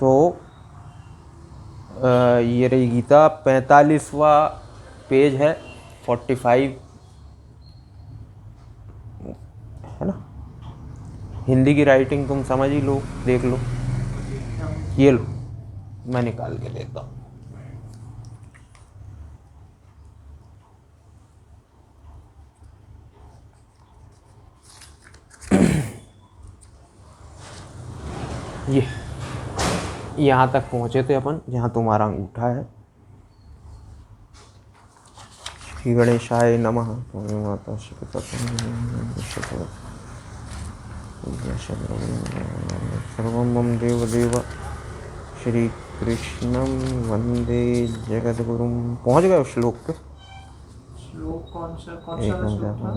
तो ये रही गीता, 45वां पेज है, 45 है ना। हिंदी की राइटिंग तुम समझ ही लो, देख लो, ये लो मैं निकाल के देता हूँ। ये यहाँ तक पहुँचे थे अपन जहाँ तुम्हारा अंगूठा है। श्री गणेशाय नमः। माता सर्वं मम देवदेव श्री कृष्णं वंदे जगद्गुरुं। पहुँच गए उस श्लोक पे? श्लोक कौन सा श्लोक था?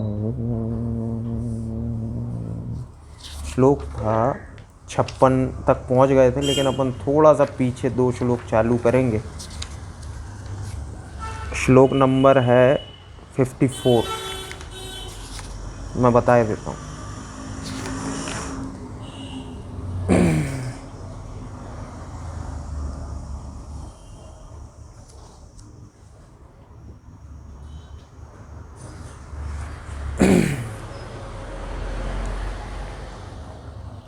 श्लोक था 56 तक पहुँच गए थे, लेकिन अपन थोड़ा सा पीछे 2 श्लोक चालू करेंगे। श्लोक नंबर है 54, मैं बता देता हूँ।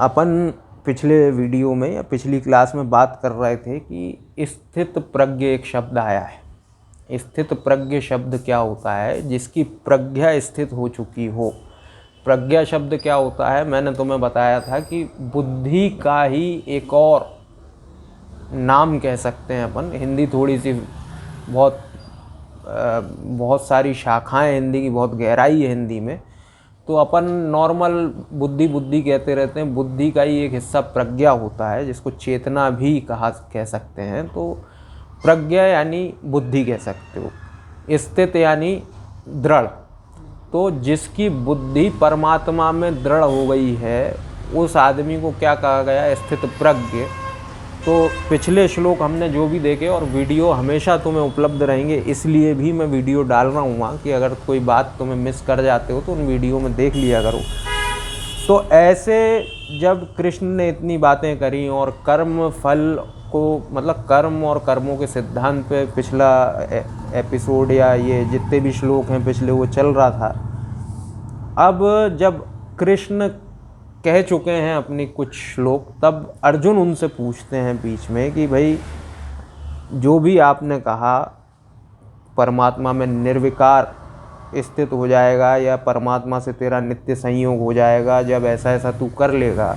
अपन पिछले वीडियो में या पिछली क्लास में बात कर रहे थे कि स्थित प्रज्ञ एक शब्द आया है। स्थित प्रज्ञ शब्द क्या होता है? जिसकी प्रज्ञा स्थित हो चुकी हो। प्रज्ञा शब्द क्या होता है? मैंने तुम्हें बताया था कि बुद्धि का ही एक और नाम कह सकते हैं अपन। हिंदी थोड़ी सी बहुत सारी शाखाएं हिंदी की, बहुत गहराई है हिंदी में, तो अपन नॉर्मल बुद्धि कहते रहते हैं। बुद्धि का ही एक हिस्सा प्रज्ञा होता है, जिसको चेतना भी कह सकते हैं। तो प्रज्ञा यानी बुद्धि कह सकते हो। स्थित यानी दृढ़। तो जिसकी बुद्धि परमात्मा में दृढ़ हो गई है, उस आदमी को क्या कहा गया? स्थित प्रज्ञ। तो पिछले श्लोक हमने जो भी देखे, और वीडियो हमेशा तुम्हें उपलब्ध रहेंगे, इसलिए भी मैं वीडियो डाल रहा हूँ वहाँ कि अगर कोई बात तुम्हें मिस कर जाते हो तो उन वीडियो में देख लिया करो। तो ऐसे जब कृष्ण ने इतनी बातें करी और कर्म फल को, मतलब कर्म और कर्मों के सिद्धांत पे पिछला एपिसोड या ये जितने भी श्लोक हैं पिछले, वो चल रहा था। अब जब कृष्ण कह चुके हैं अपनी कुछ श्लोक, तब अर्जुन उनसे पूछते हैं बीच में कि भाई जो भी आपने कहा परमात्मा में निर्विकार स्थित हो जाएगा, या परमात्मा से तेरा नित्य संयोग हो जाएगा जब ऐसा ऐसा तू कर लेगा।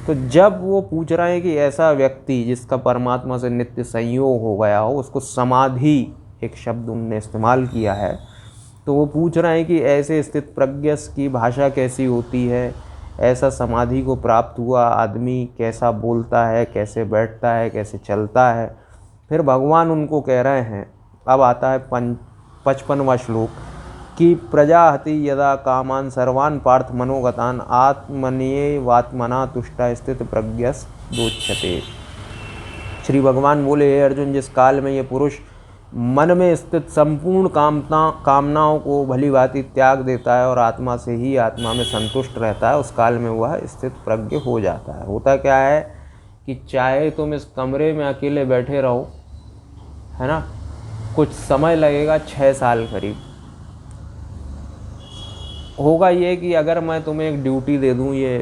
तो जब वो पूछ रहे हैं कि ऐसा व्यक्ति जिसका परमात्मा से नित्य संयोग हो गया हो, उसको समाधि एक शब्द उनने इस्तेमाल किया है, तो वो पूछ रहे हैं कि ऐसे स्थित प्रज्ञ की भाषा कैसी होती है, ऐसा समाधि को प्राप्त हुआ आदमी कैसा बोलता है, कैसे बैठता है, कैसे चलता है। फिर भगवान उनको कह रहे हैं, अब आता है 55वां श्लोक, कि प्रजाहति यदा कामान सर्वान् पार्थ मनोगतान आत्मन्येवात्मना तुष्टा स्थित प्रज्ञस्तदोच्यते। श्री भगवान बोले, हे अर्जुन, जिस काल में ये पुरुष मन में स्थित संपूर्ण कामनाओं को भली भांति त्याग देता है और आत्मा से ही आत्मा में संतुष्ट रहता है, उस काल में वह स्थित प्रज्ञ हो जाता है। होता क्या है कि चाहे तुम इस कमरे में अकेले बैठे रहो, है ना, कुछ समय लगेगा, 6 साल करीब होगा। ये कि अगर मैं तुम्हें एक ड्यूटी दे दूँ, ये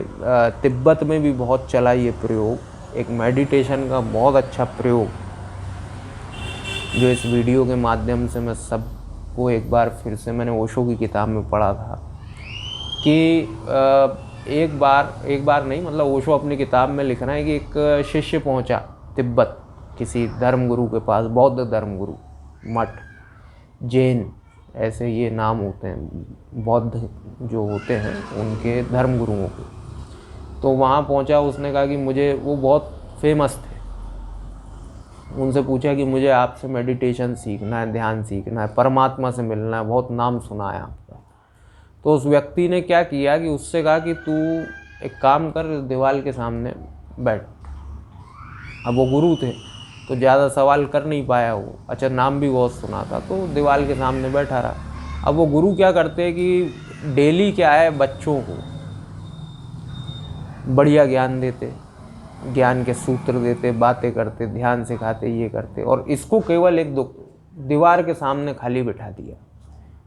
तिब्बत में भी बहुत चला ये प्रयोग, एक मेडिटेशन का बहुत अच्छा प्रयोग, जो इस वीडियो के माध्यम से मैं सबको एक बार फिर से, मैंने ओशो की किताब में पढ़ा था कि एक बार नहीं, मतलब ओशो अपनी किताब में लिख रहा है कि एक शिष्य पहुंचा तिब्बत किसी धर्मगुरु के पास, बौद्ध धर्मगुरु, मठ, जैन, ऐसे ये नाम होते हैं, बौद्ध जो होते हैं उनके धर्मगुरुओं के। तो वहाँ पहुँचा, उसने कहा कि मुझे, वो बहुत फेमस थे, उनसे पूछा कि मुझे आपसे मेडिटेशन सीखना है, ध्यान सीखना है, परमात्मा से मिलना है, बहुत नाम सुना है आपका। तो उस व्यक्ति ने क्या किया कि उससे कहा कि तू एक काम कर, दीवार के सामने बैठ। अब वो गुरु थे तो ज़्यादा सवाल कर नहीं पाया वो, अच्छा नाम भी बहुत सुना था, तो दीवार के सामने बैठा रहा। अब वो गुरु क्या करते हैं कि डेली क्या है, बच्चों को बढ़िया ज्ञान देते, ज्ञान के सूत्र देते, बातें करते, ध्यान सिखाते, ये करते, और इसको केवल एक दीवार के सामने खाली बिठा दिया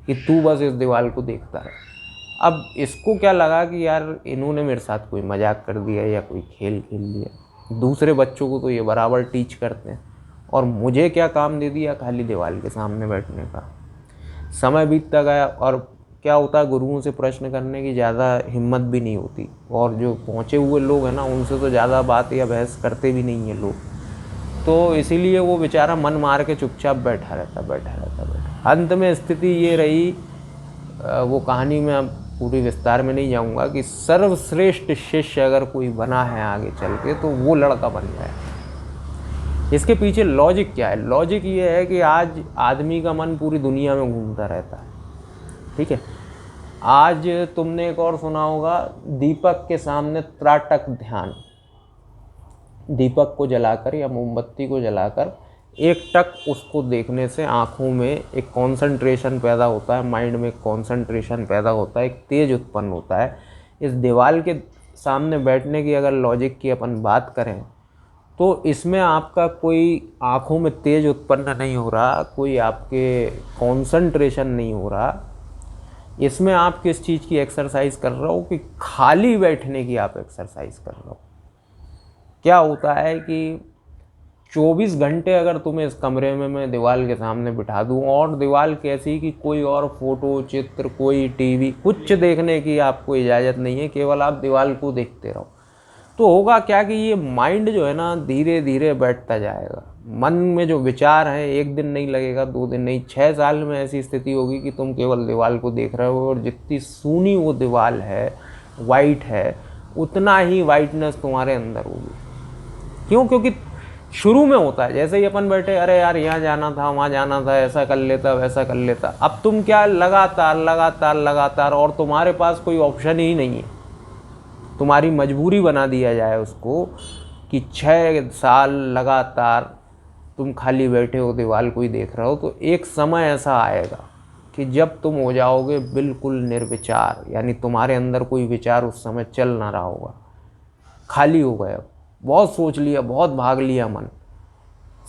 कि तू बस इस दीवार को देखता रहे। अब इसको क्या लगा कि यार इन्होंने मेरे साथ कोई मजाक कर दिया या कोई खेल खेल लिया। दूसरे बच्चों को तो ये बराबर टीच करते हैं और मुझे क्या काम दे दिया, खाली दीवार के सामने बैठने का। समय बीतता गया और क्या होता है, गुरुओं से प्रश्न करने की ज़्यादा हिम्मत भी नहीं होती, और जो पहुँचे हुए लोग हैं ना, उनसे तो ज़्यादा बात या बहस करते भी नहीं हैं लोग। तो इसीलिए वो बेचारा मन मार के चुपचाप बैठा रहता। अंत में स्थिति ये रही, वो कहानी में अब पूरी विस्तार में नहीं जाऊंगा, कि सर्वश्रेष्ठ शिष्य अगर कोई बना है आगे चल के तो वो लड़का बन गया। इसके पीछे लॉजिक क्या है? लॉजिक ये है कि आज आदमी का मन पूरी दुनिया में घूमता रहता है, ठीक है। आज तुमने एक और सुना होगा, दीपक के सामने त्राटक ध्यान। दीपक को जलाकर या मोमबत्ती को जलाकर एक टक उसको देखने से आँखों में एक कंसंट्रेशन पैदा होता है, माइंड में एक कंसंट्रेशन पैदा होता है, एक तेज उत्पन्न होता है। इस दीवार के सामने बैठने की अगर लॉजिक की अपन बात करें तो इसमें आपका कोई आँखों में तेज उत्पन्न नहीं हो रहा, कोई आपके कंसंट्रेशन नहीं हो रहा। इसमें आप किस चीज़ की एक्सरसाइज कर रहे हो कि खाली बैठने की आप एक्सरसाइज कर रहे हो। क्या होता है कि 24 घंटे अगर तुम्हें इस कमरे में मैं दीवार के सामने बिठा दूं, और दीवार कैसी कि कोई और फोटो चित्र, कोई टीवी, कुछ देखने की आपको इजाज़त नहीं है, केवल आप दीवार को देखते रहो, तो होगा क्या कि ये माइंड जो है ना धीरे धीरे बैठता जाएगा। मन में जो विचार हैं, एक दिन नहीं लगेगा, 2 दिन नहीं, 6 साल में ऐसी स्थिति होगी कि तुम केवल दीवार को देख रहे हो, और जितनी सूनी वो दीवार है, वाइट है, उतना ही वाइटनेस तुम्हारे अंदर होगी। क्यों? क्योंकि शुरू में होता है, जैसे ही अपन बैठे, अरे यार यहाँ जाना था, वहाँ जाना था, ऐसा कर लेता, वैसा कर लेता। अब तुम क्या, लगातार, और तुम्हारे पास कोई ऑप्शन ही नहीं है। तुम्हारी मजबूरी बना दिया जाए उसको कि 6 साल लगातार तुम खाली बैठे हो, दीवार को ही देख रहे हो, तो एक समय ऐसा आएगा कि जब तुम हो जाओगे बिल्कुल निर्विचार, यानी तुम्हारे अंदर कोई विचार उस समय चल ना रहा होगा, खाली हो गए। बहुत सोच लिया, बहुत भाग लिया मन,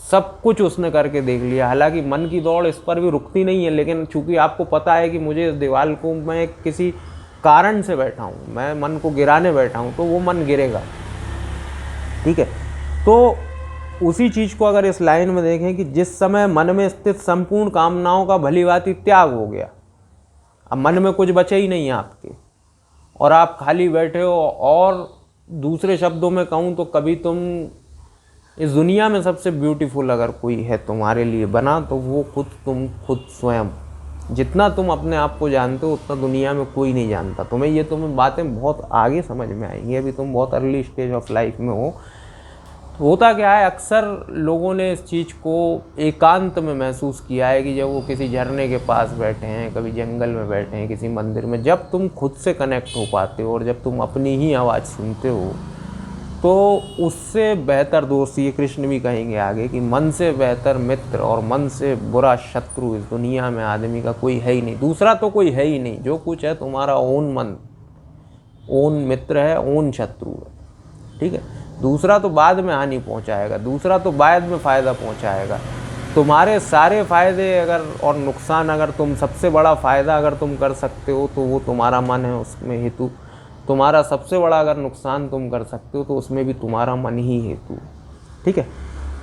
सब कुछ उसने करके देख लिया। हालांकि मन की दौड़ इस पर भी रुकती नहीं है, लेकिन चूंकि आपको पता है कि मुझे इस दीवार को, मैं किसी कारण से बैठा हूँ, मैं मन को गिराने बैठा हूँ, तो वो मन गिरेगा, ठीक है। तो उसी चीज़ को अगर इस लाइन में देखें कि जिस समय मन में स्थित संपूर्ण कामनाओं का भलीभांति त्याग हो गया, अब मन में कुछ बचे ही नहीं है आपके, और आप खाली बैठे हो, और दूसरे शब्दों में कहूँ तो कभी तुम इस दुनिया में सबसे ब्यूटीफुल अगर कोई है तुम्हारे लिए बना, तो वो तुम खुद स्वयं। जितना तुम अपने आप को जानते हो उतना दुनिया में कोई नहीं जानता तुम्हें। तुम्हें बातें बहुत आगे समझ में आएंगी, अभी तुम बहुत अर्ली स्टेज ऑफ लाइफ में हो। तो होता क्या है, अक्सर लोगों ने इस चीज़ को एकांत में महसूस किया है कि जब वो किसी झरने के पास बैठे हैं, कभी जंगल में बैठे हैं, किसी मंदिर में, जब तुम खुद से कनेक्ट हो पाते हो और जब तुम अपनी ही आवाज़ सुनते हो, तो उससे बेहतर दोस्त, ये कृष्ण भी कहेंगे आगे, कि मन से बेहतर मित्र और मन से बुरा शत्रु इस दुनिया में आदमी का कोई है ही नहीं। दूसरा तो कोई है ही नहीं, जो कुछ है तुम्हारा ओन मन, ओन मित्र है, ओन शत्रु है, ठीक है। दूसरा तो बाद में हानि पहुंचाएगा, दूसरा तो बाद में फ़ायदा पहुंचाएगा। तुम्हारे सारे फ़ायदे अगर और नुकसान, अगर तुम सबसे बड़ा फ़ायदा अगर तुम कर सकते हो तो वो तुम्हारा मन है, उसमें हेतु। तुम्हारा सबसे बड़ा अगर नुकसान तुम कर सकते हो तो उसमें भी तुम्हारा मन ही हेतु, ठीक है।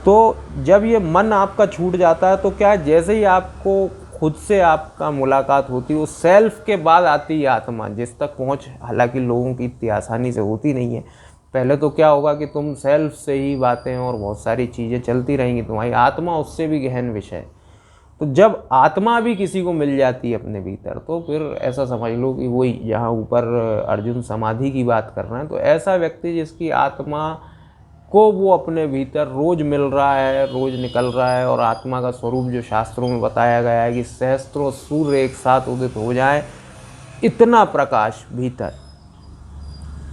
तो जब ये मन आपका छूट जाता है तो क्या, जैसे ही आपको खुद से आपका मुलाकात होती है, वो सेल्फ के बाद आती है आत्मा, जिस तक पहुँच हालांकि लोगों की इतनी आसानी से होती नहीं है। पहले तो क्या होगा कि तुम सेल्फ से ही बातें और बहुत सारी चीज़ें चलती रहेंगी, तुम्हारी आत्मा उससे भी गहन विषय। तो जब आत्मा भी किसी को मिल जाती है अपने भीतर, तो फिर ऐसा समझ लो कि वही जहाँ ऊपर अर्जुन समाधि की बात कर रहे हैं, तो ऐसा व्यक्ति जिसकी आत्मा को वो अपने भीतर रोज़ मिल रहा है, रोज़ निकल रहा है, और आत्मा का स्वरूप जो शास्त्रों में बताया गया है कि सहस्त्रों सूर्य एक साथ उदित हो जाए, इतना प्रकाश भीतर,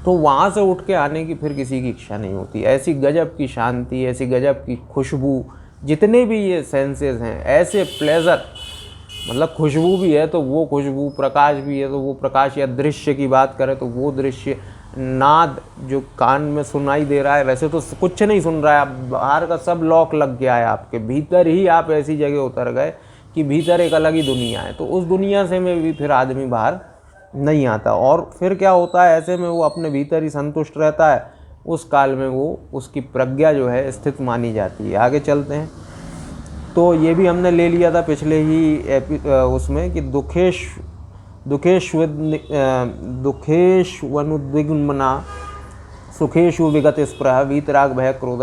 तो वहाँ से उठ के आने की फिर किसी की इच्छा नहीं होती। ऐसी गजब की शांति, ऐसी गजब की खुशबू, जितने भी ये सेंसेस हैं, ऐसे प्लेजर, मतलब खुशबू भी है तो वो खुशबू, प्रकाश भी है तो वो प्रकाश, या दृश्य की बात करें तो वो दृश्य, नाद जो कान में सुनाई दे रहा है, वैसे तो कुछ नहीं सुन रहा है, आप बाहर का सब लॉक लग गया है, आपके भीतर ही आप ऐसी जगह उतर गए कि भीतर एक अलग ही दुनिया है। तो उस दुनिया से में भी फिर आदमी बाहर नहीं आता, और फिर क्या होता है, ऐसे में वो अपने भीतर ही संतुष्ट रहता है। उस काल में वो उसकी प्रज्ञा जो है स्थित मानी जाती है। आगे चलते हैं। तो ये भी हमने ले लिया था पिछले ही उसमें कि दुखेष्वनुद्विग्मना सुखेषु विगत स्पृह वीतराग भय क्रोध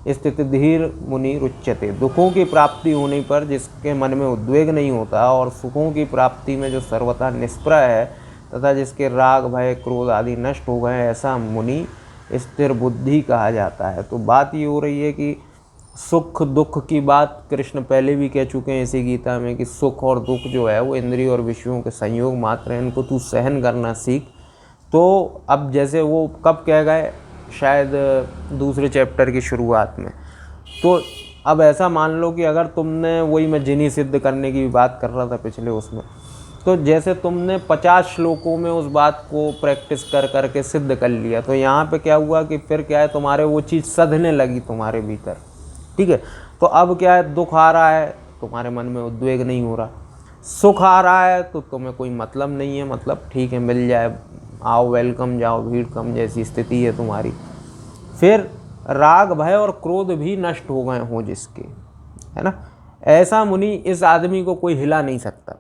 स्थितिधीर मुनि रुच्यते। दुखों की प्राप्ति होने पर जिसके मन में उद्वेग नहीं होता और सुखों की प्राप्ति में जो सर्वथा निष्प्रह है तथा जिसके राग भय क्रोध आदि नष्ट हो गए, ऐसा मुनि स्थिर बुद्धि कहा जाता है। तो बात ये हो रही है कि सुख दुख की बात कृष्ण पहले भी कह चुके हैं इसी गीता में कि सुख और दुख जो है वो इंद्रिय और विषयों के संयोग मात्र हैं, इनको तू सहन करना सीख। तो अब जैसे वो कब कह गए, शायद दूसरे चैप्टर की शुरुआत में। तो अब ऐसा मान लो कि अगर तुमने, वही मैं जिनी सिद्ध करने की भी बात कर रहा था पिछले उसमें, तो जैसे तुमने 50 श्लोकों में उस बात को प्रैक्टिस कर करके सिद्ध कर लिया, तो यहाँ पे क्या हुआ कि फिर क्या है, तुम्हारे वो चीज़ सधने लगी तुम्हारे भीतर। ठीक है, तो अब क्या है, दुख आ रहा है, तुम्हारे मन में उद्वेग नहीं हो रहा, सुख आ रहा है तो तुम्हें कोई मतलब नहीं है, मतलब ठीक है मिल जाए, आओ वेलकम, जाओ भीड़ कम जैसी स्थिति है तुम्हारी। फिर राग भय और क्रोध भी नष्ट हो गए हों जिसके, है ना, ऐसा मुनि, इस आदमी को कोई हिला नहीं सकता।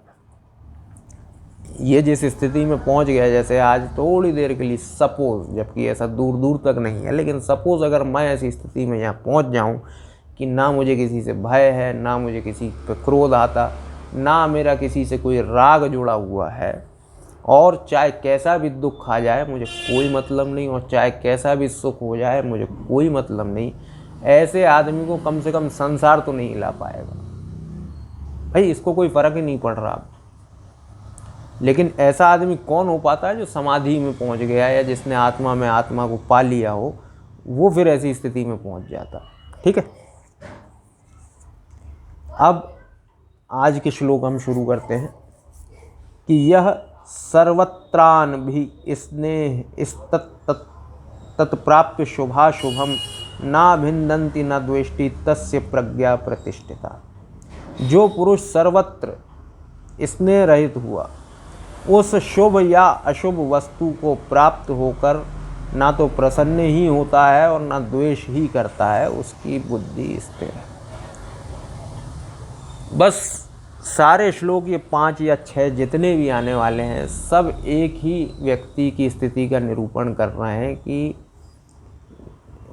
ये जिस स्थिति में पहुंच गया, जैसे आज थोड़ी देर के लिए सपोज, जबकि ऐसा दूर दूर तक नहीं है, लेकिन सपोज अगर मैं ऐसी स्थिति में यहाँ पहुंच जाऊँ कि ना मुझे किसी से भय है, ना मुझे किसी पे क्रोध आता, ना मेरा किसी से कोई राग जुड़ा हुआ है, और चाहे कैसा भी दुख आ जाए मुझे कोई मतलब नहीं, और चाहे कैसा भी सुख हो जाए मुझे कोई मतलब नहीं, ऐसे आदमी को कम से कम संसार तो नहीं हिला पाएगा भाई, इसको कोई फ़र्क ही नहीं पड़ रहा। लेकिन ऐसा आदमी कौन हो पाता है, जो समाधि में पहुंच गया या जिसने आत्मा में आत्मा को पा लिया हो, वो फिर ऐसी स्थिति में पहुंच जाता। ठीक है, अब आज के श्लोक हम शुरू करते हैं कि यह सर्वत्रान भी स्नेह तत्प्राप्य शुभाशुभम ना भिन्नन्ति न द्वेष्टि तस्य प्रज्ञा प्रतिष्ठिता। जो पुरुष सर्वत्र स्नेह रहित हुआ, उस शुभ या अशुभ वस्तु को प्राप्त होकर ना तो प्रसन्न ही होता है और ना द्वेष ही करता है, उसकी बुद्धि स्थिर है। बस सारे श्लोक ये 5 या 6 जितने भी आने वाले हैं, सब एक ही व्यक्ति की स्थिति का निरूपण कर रहे हैं कि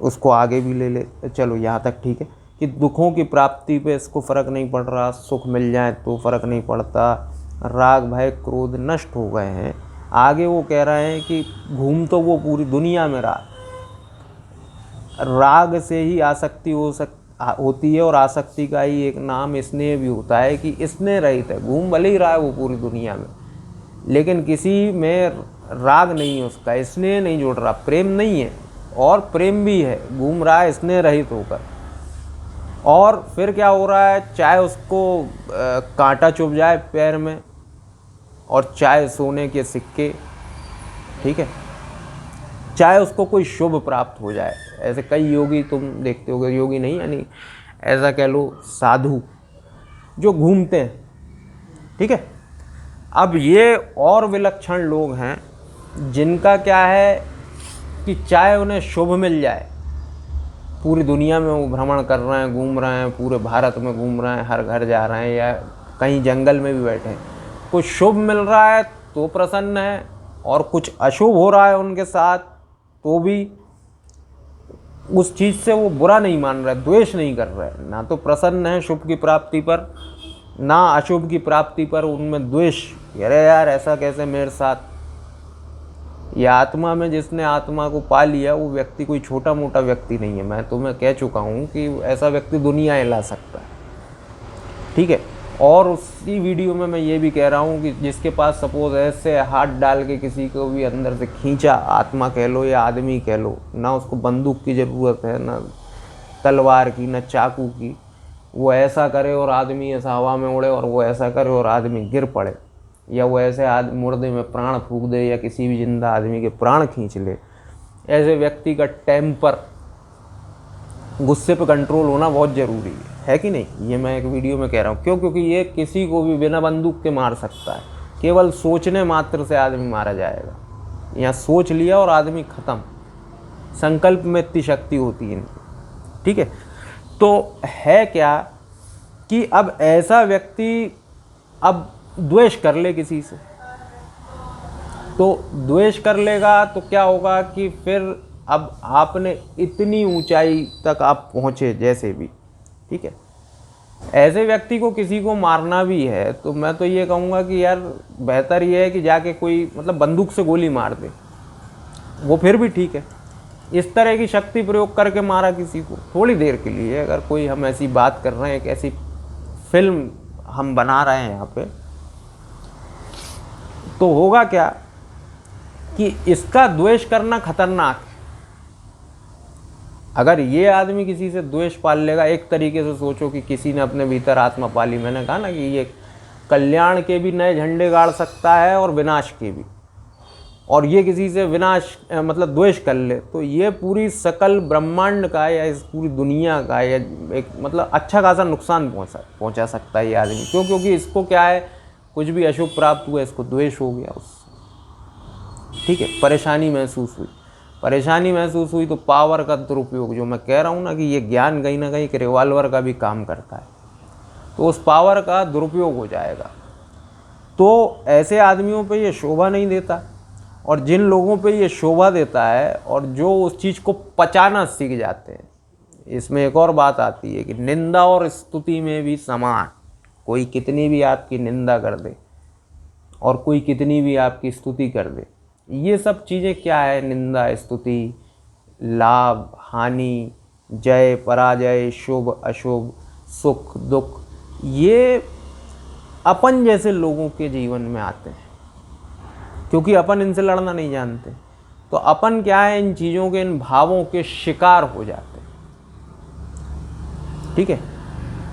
उसको आगे भी ले चलो यहाँ तक, ठीक है, कि दुखों की प्राप्ति पे इसको फ़र्क नहीं पड़ रहा, सुख मिल जाए तो फ़र्क नहीं पड़ता, राग भय क्रोध नष्ट हो गए हैं। आगे वो कह रहे हैं कि घूम तो वो पूरी दुनिया में रहा, राग से ही आसक्ति होती है, और आसक्ति का ही एक नाम स्नेह भी होता है कि स्नेह रहित है, घूम भले ही रहा है वो पूरी दुनिया में, लेकिन किसी में राग नहीं है, उसका स्नेह नहीं जुड़ रहा, प्रेम नहीं है, और प्रेम भी है, घूम रहा है स्नेह रहित होकर। और फिर क्या हो रहा है, चाहे उसको कांटा चुभ जाए पैर में, और चाहे सोने के सिक्के, ठीक है, चाहे उसको कोई शुभ प्राप्त हो जाए। ऐसे कई योगी तुम देखते होगे, योगी नहीं यानी ऐसा कह लो साधु, जो घूमते हैं, ठीक है। अब ये और विलक्षण लोग हैं जिनका क्या है कि चाहे उन्हें शुभ मिल जाए, पूरी दुनिया में वो भ्रमण कर रहे हैं, घूम रहे हैं, पूरे भारत में घूम रहे हैं, हर घर जा रहे हैं, या कहीं जंगल में भी बैठे हैं, कुछ शुभ मिल रहा है तो प्रसन्न है, और कुछ अशुभ हो रहा है उनके साथ तो भी उस चीज़ से वो बुरा नहीं मान रहे, द्वेष नहीं कर रहे, ना तो प्रसन्न है शुभ की प्राप्ति पर, ना अशुभ की प्राप्ति पर उनमें द्वेष, अरे यार ऐसा कैसे मेरे साथ। ये आत्मा में जिसने आत्मा को पा लिया वो व्यक्ति कोई छोटा मोटा व्यक्ति नहीं है। मैं तुम्हें कह चुका हूँ कि ऐसा व्यक्ति दुनिया हिला सकता है, ठीक है। और उसी वीडियो में मैं ये भी कह रहा हूँ कि जिसके पास सपोज ऐसे हाथ डाल के किसी को भी अंदर से खींचा, आत्मा कह लो या आदमी कह लो, ना उसको बंदूक की ज़रूरत है, ना तलवार की, ना चाकू की, वो ऐसा करे और आदमी ऐसा हवा में उड़े, और वो ऐसा करे और आदमी गिर पड़े, या वो ऐसे मुर्दे में प्राण फूंक दे या किसी भी जिंदा आदमी के प्राण खींच ले, ऐसे व्यक्ति का टेम्पर, गुस्से पे कंट्रोल होना बहुत ज़रूरी है कि नहीं। ये मैं एक वीडियो में कह रहा हूँ। क्यों? क्योंकि ये किसी को भी बिना बंदूक के मार सकता है। केवल सोचने मात्र से आदमी मारा जाएगा। यहाँ सोच लिया और आदमी ख़त्म। संकल्प में इतनी शक्ति होती है इनकी, ठीक है। तो है क्या कि अब ऐसा व्यक्ति अब द्वेष कर ले किसी से, तो द्वेष कर लेगा तो क्या होगा कि फिर अब आपने इतनी ऊंचाई तक आप पहुँचे जैसे भी, ठीक है। ऐसे व्यक्ति को किसी को मारना भी है तो मैं तो ये कहूँगा कि यार बेहतर ये है कि जाके कोई मतलब बंदूक से गोली मार दे, वो फिर भी ठीक है। इस तरह की शक्ति प्रयोग करके मारा किसी को थोड़ी देर के लिए, अगर कोई हम ऐसी बात कर रहे हैं, एक ऐसी फिल्म हम बना रहे हैं यहाँ पे, तो होगा क्या कि इसका द्वेष करना खतरनाक है। अगर ये आदमी किसी से द्वेष पाल लेगा, एक तरीके से सोचो कि किसी ने अपने भीतर आत्मा पाली, मैंने कहा ना कि ये कल्याण के भी नए झंडे गाड़ सकता है और विनाश के भी, और ये किसी से विनाश मतलब द्वेष कर ले तो ये पूरी सकल ब्रह्मांड का या इस पूरी दुनिया का या एक मतलब अच्छा खासा नुकसान पहुंचा सकता है ये आदमी। क्यों? क्योंकि इसको क्या है, कुछ भी अशुभ प्राप्त हुआ, इसको द्वेष हो गया उससे, ठीक है। परेशानी महसूस हुई तो पावर का दुरुपयोग, जो मैं कह रहा हूँ ना कि ये ज्ञान कहीं ना कहीं एक रिवॉल्वर का भी काम करता है, तो उस पावर का दुरुपयोग हो जाएगा। तो ऐसे आदमियों पे ये शोभा नहीं देता, और जिन लोगों पे ये शोभा देता है और जो उस चीज़ को पचाना सीख जाते हैं, इसमें एक और बात आती है कि निंदा और स्तुति में भी समान। कोई कितनी भी आपकी निंदा कर दे और कोई कितनी भी आपकी स्तुति कर दे, ये सब चीज़ें क्या है, निंदा स्तुति, लाभ हानि, जय पराजय, शुभ अशुभ, सुख दुख, ये अपन जैसे लोगों के जीवन में आते हैं, क्योंकि अपन इनसे लड़ना नहीं जानते। तो अपन क्या है, इन चीज़ों के, इन भावों के शिकार हो जाते हैं, ठीक है।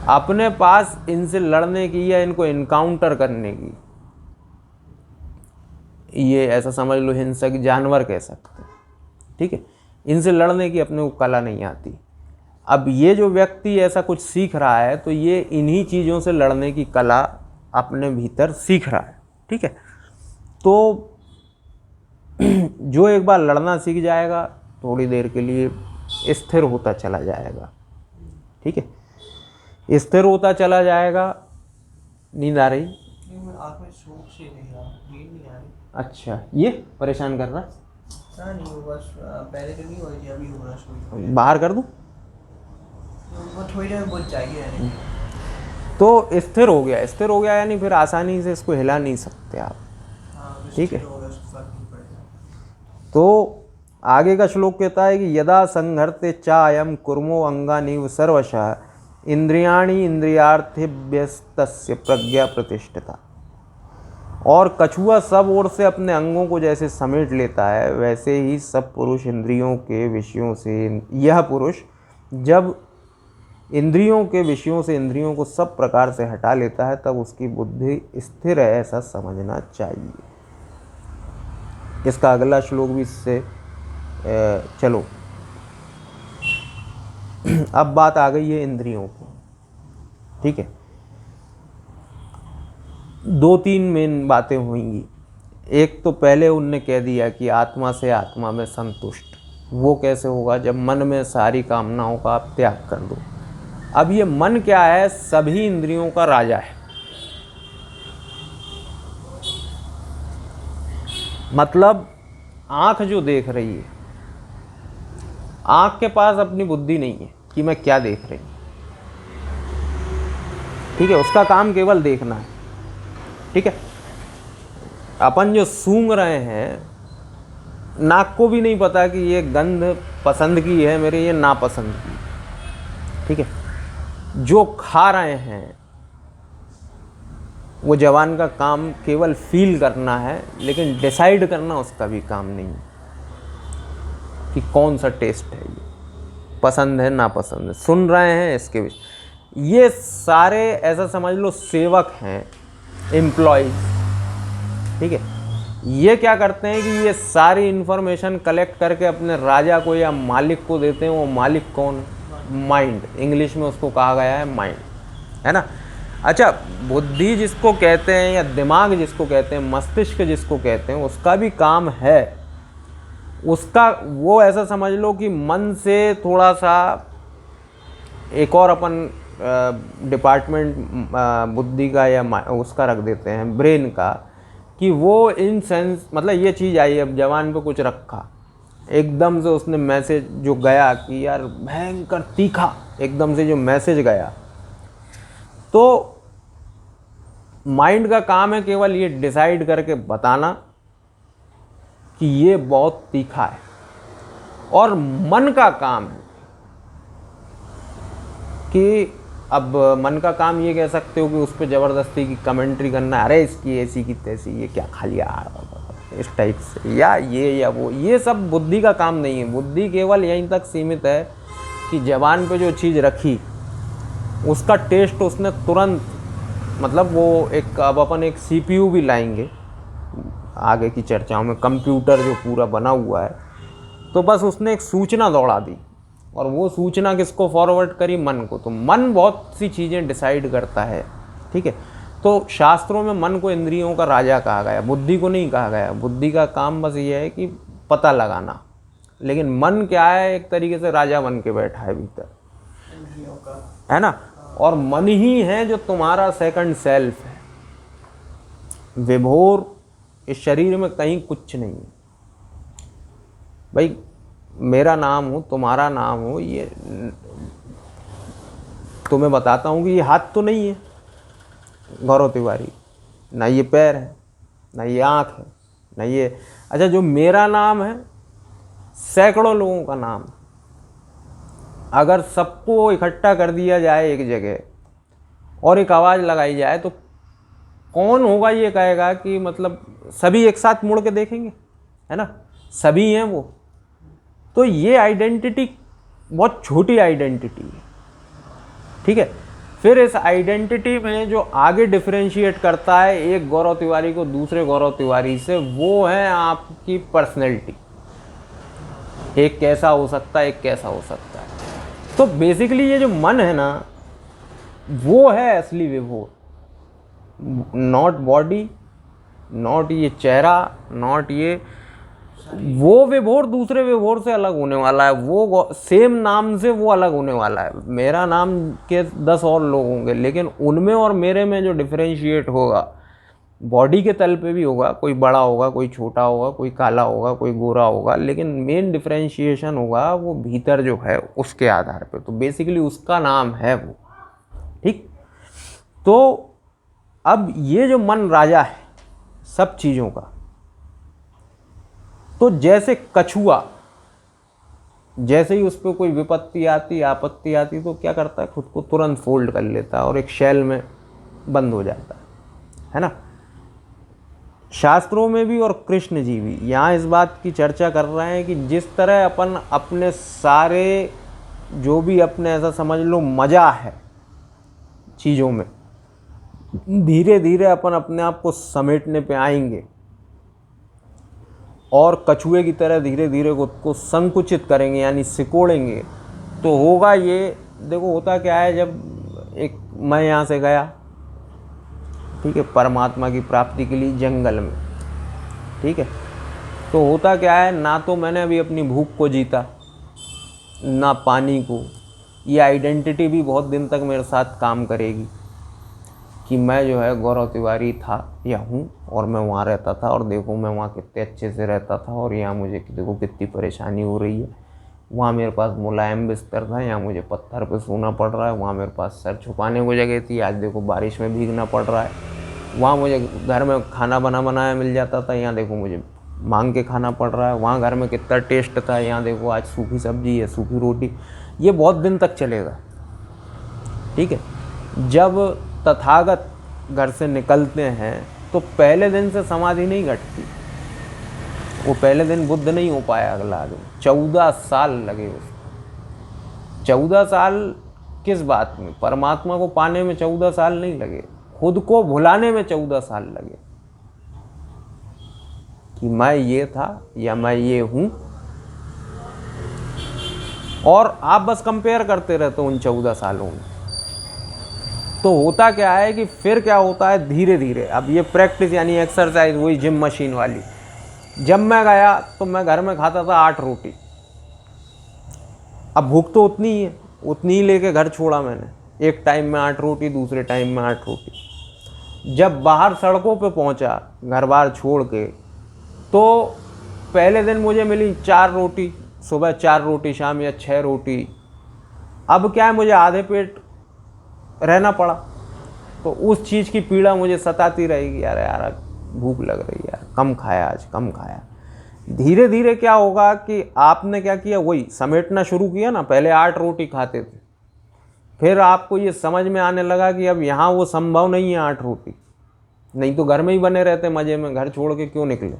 अपने पास इनसे लड़ने की या इनको इनकाउंटर करने की, ये ऐसा समझ लो हिंसक जानवर कह सकते हैं, ठीक है, इनसे लड़ने की अपने को कला नहीं आती। अब ये जो व्यक्ति ऐसा कुछ सीख रहा है तो ये इन्हीं चीज़ों से लड़ने की कला अपने भीतर सीख रहा है, ठीक है। तो जो एक बार लड़ना सीख जाएगा, थोड़ी देर के लिए स्थिर होता चला जाएगा, ठीक है, स्थिर होता चला जाएगा। नींद आ रही? आँख में शौक से नहीं आ, नींद नहीं आ रही। अच्छा, ये परेशान कर रहा? नहीं, वो बस पहले तो नहीं हो रही, अभी हो रहा। बाहर कर दूं? वो थोड़ी देर बुझ जाएगी। तो स्थिर हो गया यानी फिर आसानी से इसको हिला नहीं सकते आप, ठीक है। तो आगे का श्लोक कहता है कि यदा संहर्ते चायम कुर्मो अंगानीव सर्वशः इंद्रियाणि इंद्रियार्थेभ्यस्तस्य प्रज्ञा प्रतिष्ठिता। और कछुआ सब ओर से अपने अंगों को जैसे समेट लेता है, वैसे ही सब पुरुष इंद्रियों के विषयों से, यह पुरुष जब इंद्रियों के विषयों से इंद्रियों को सब प्रकार से हटा लेता है, तब उसकी बुद्धि स्थिर है, ऐसा समझना चाहिए। इसका अगला श्लोक भी इससे चलो अब बात आ गई है इंद्रियों की, ठीक है। 2-3 मेन बातें होंगी। एक तो पहले उनने कह दिया कि आत्मा से आत्मा में संतुष्ट, वो कैसे होगा, जब मन में सारी कामनाओं का आप त्याग कर दो। अब ये मन क्या है, सभी इंद्रियों का राजा है। मतलब आँख जो देख रही है, आँख के पास अपनी बुद्धि नहीं है कि मैं क्या देख रही हूँ, ठीक है, उसका काम केवल देखना है, ठीक है। अपन जो सूंघ रहे हैं, नाक को भी नहीं पता कि ये गंध पसंद की है मेरे, ये नापसंद की, ठीक है। जो खा रहे हैं, वो जवान का काम केवल फील करना है, लेकिन डिसाइड करना उसका भी काम नहीं है कि कौन सा टेस्ट है, ये पसंद है नापसंद है। सुन रहे हैं इसके भी, ये सारे ऐसा समझ लो सेवक हैं, एम्प्लॉयज़, ठीक है। ये क्या करते हैं कि ये सारी इन्फॉर्मेशन कलेक्ट करके अपने राजा को या मालिक को देते हैं। वो मालिक कौन? माइंड, इंग्लिश में उसको कहा गया है माइंड, है ना। अच्छा, बुद्धि जिसको कहते हैं या दिमाग जिसको कहते हैं, मस्तिष्क जिसको कहते हैं, उसका भी काम है, उसका वो ऐसा समझ लो कि मन से थोड़ा सा एक और अपन डिपार्टमेंट बुद्धि का या उसका रख देते हैं, ब्रेन का, कि वो इन सेंस मतलब ये चीज़ आई, अब जवान पे कुछ रखा, एकदम से उसने मैसेज जो गया कि यार भयंकर तीखा, एकदम से जो मैसेज गया, तो माइंड का काम है केवल ये डिसाइड करके बताना कि ये बहुत तीखा है। और मन का काम है कि अब मन का काम ये कह सकते हो कि उस पर ज़बरदस्ती की कमेंट्री करना, अरे इसकी ऐसी की तैसी, ये क्या खा लिया, इस टाइप से, या ये या वो, ये सब बुद्धि का काम नहीं है। बुद्धि केवल यहीं तक सीमित है कि जबान पे जो चीज़ रखी उसका टेस्ट उसने तुरंत, मतलब वो एक, अब अपन एक CPU भी लाएंगे आगे की चर्चाओं में, कंप्यूटर जो पूरा बना हुआ है, तो बस उसने एक सूचना दौड़ा दी और वो सूचना किसको फॉरवर्ड करी? मन को। तो मन बहुत सी चीज़ें डिसाइड करता है, ठीक है। तो शास्त्रों में मन को इंद्रियों का राजा कहा गया, बुद्धि को नहीं कहा गया। बुद्धि का काम बस ये है कि पता लगाना, लेकिन मन क्या है? एक तरीके से राजा बन के बैठा है भीतर, है ना। और मन ही है जो तुम्हारा सेकंड सेल्फ है। विभोर इस शरीर में कहीं कुछ नहीं है भाई। मेरा नाम हो, तुम्हारा नाम हो, ये तुम्हें बताता हूँ कि ये हाथ तो नहीं है गौरव तिवारी, ना ये पैर है, ना ये आँख है, ना ये, अच्छा जो मेरा नाम है सैकड़ों लोगों का नाम। अगर सबको इकट्ठा कर दिया जाए एक जगह और एक आवाज़ लगाई जाए तो कौन होगा ये कहेगा कि मतलब सभी एक साथ मुड़ के देखेंगे, है ना, सभी हैं वो। तो ये आइडेंटिटी बहुत छोटी आइडेंटिटी है, ठीक है। फिर इस आइडेंटिटी में जो आगे डिफरेंशिएट करता है एक गौरव तिवारी को दूसरे गौरव तिवारी से, वो है आपकी पर्सनैलिटी। एक कैसा हो सकता है, एक कैसा हो सकता है। तो बेसिकली ये जो मन है ना, वो है असली विभोर, नॉट बॉडी, नॉट ये चेहरा, नॉट ये, वो विभोर दूसरे विभोर से अलग होने वाला है। वो सेम नाम से वो अलग होने वाला है। मेरा नाम के 10 और लोग होंगे, लेकिन उनमें और मेरे में जो डिफरेंशिएट होगा, बॉडी के तल पे भी होगा, कोई बड़ा होगा, कोई छोटा होगा, कोई काला होगा, कोई गोरा होगा, लेकिन मेन डिफरेंशिएशन होगा वो भीतर जो है उसके आधार पे। तो बेसिकली उसका नाम है वो, ठीक। तो अब ये जो मन राजा है सब चीज़ों का, तो जैसे कछुआ, जैसे ही उस पर कोई विपत्ति आती, आपत्ति आती, तो क्या करता है? खुद को तुरंत फोल्ड कर लेता है और एक शैल में बंद हो जाता है ना। शास्त्रों में भी और कृष्ण जी भी यहाँ इस बात की चर्चा कर रहे हैं कि जिस तरह अपन अपने सारे जो भी अपने ऐसा समझ लो मज़ा है चीज़ों में, धीरे धीरे अपन अपने आप को समेटने पे आएंगे और कछुए की तरह धीरे धीरे खुद को संकुचित करेंगे, यानी सिकोड़ेंगे, तो होगा ये। देखो होता क्या है, जब एक मैं यहाँ से गया, ठीक है, परमात्मा की प्राप्ति के लिए जंगल में, ठीक है, तो होता क्या है, ना तो मैंने अभी अपनी भूख को जीता, ना पानी को। ये आइडेंटिटी भी बहुत दिन तक मेरे साथ काम करेगी कि मैं जो है गौरव तिवारी था या हूँ, और मैं वहाँ रहता था, और देखो मैं वहाँ कितने अच्छे से रहता था, और यहाँ मुझे देखो कितनी परेशानी हो रही है। वहाँ मेरे पास मुलायम बिस्तर था, यहाँ मुझे पत्थर पे सोना पड़ रहा है। वहाँ मेरे पास सर छुपाने को जगह थी, आज देखो बारिश में भीगना पड़ रहा है। वहाँ मुझे घर में खाना बनाया मिल जाता था, यहाँ देखो मुझे मांग के खाना पड़ रहा है। वहाँ घर में कितना टेस्ट था, यहाँ देखो आज सूखी सब्जी है, सूखी रोटी। ये बहुत दिन तक चलेगा, ठीक है। जब तथागत घर से निकलते हैं तो पहले दिन से समाधि नहीं घटती, वो पहले दिन बुद्ध नहीं हो पाया, अगला दिन 14 साल लगे उसको। 14 साल किस बात में? परमात्मा को पाने में 14 साल नहीं लगे, खुद को भुलाने में 14 साल लगे। कि मैं ये था या मैं ये हूँ, और आप बस कंपेयर करते रहते हो उन 14 सालों में। तो होता क्या है कि फिर क्या होता है, धीरे धीरे अब ये प्रैक्टिस यानी एक्सरसाइज, वही जिम मशीन वाली। जब मैं गया तो मैं घर में खाता था 8 रोटी, अब भूख तो उतनी ही है, उतनी ही लेके घर छोड़ा मैंने। एक टाइम में 8 रोटी, दूसरे टाइम में 8 रोटी। जब बाहर सड़कों पे पहुंचा घर बार छोड़ के, तो पहले दिन मुझे मिली 4 रोटी सुबह, 4 रोटी शाम, या 6 रोटी। अब क्या है, मुझे आधे पेट रहना पड़ा। तो उस चीज़ की पीड़ा मुझे सताती रहेगी, यार भूख लग रही है यार, कम खाया आज, कम खाया। धीरे धीरे क्या होगा कि आपने क्या किया, वही समेटना शुरू किया ना। पहले 8 रोटी खाते थे, फिर आपको ये समझ में आने लगा कि अब यहाँ वो संभव नहीं है 8 रोटी, नहीं तो घर में ही बने रहते मज़े में, घर छोड़ के क्यों निकले।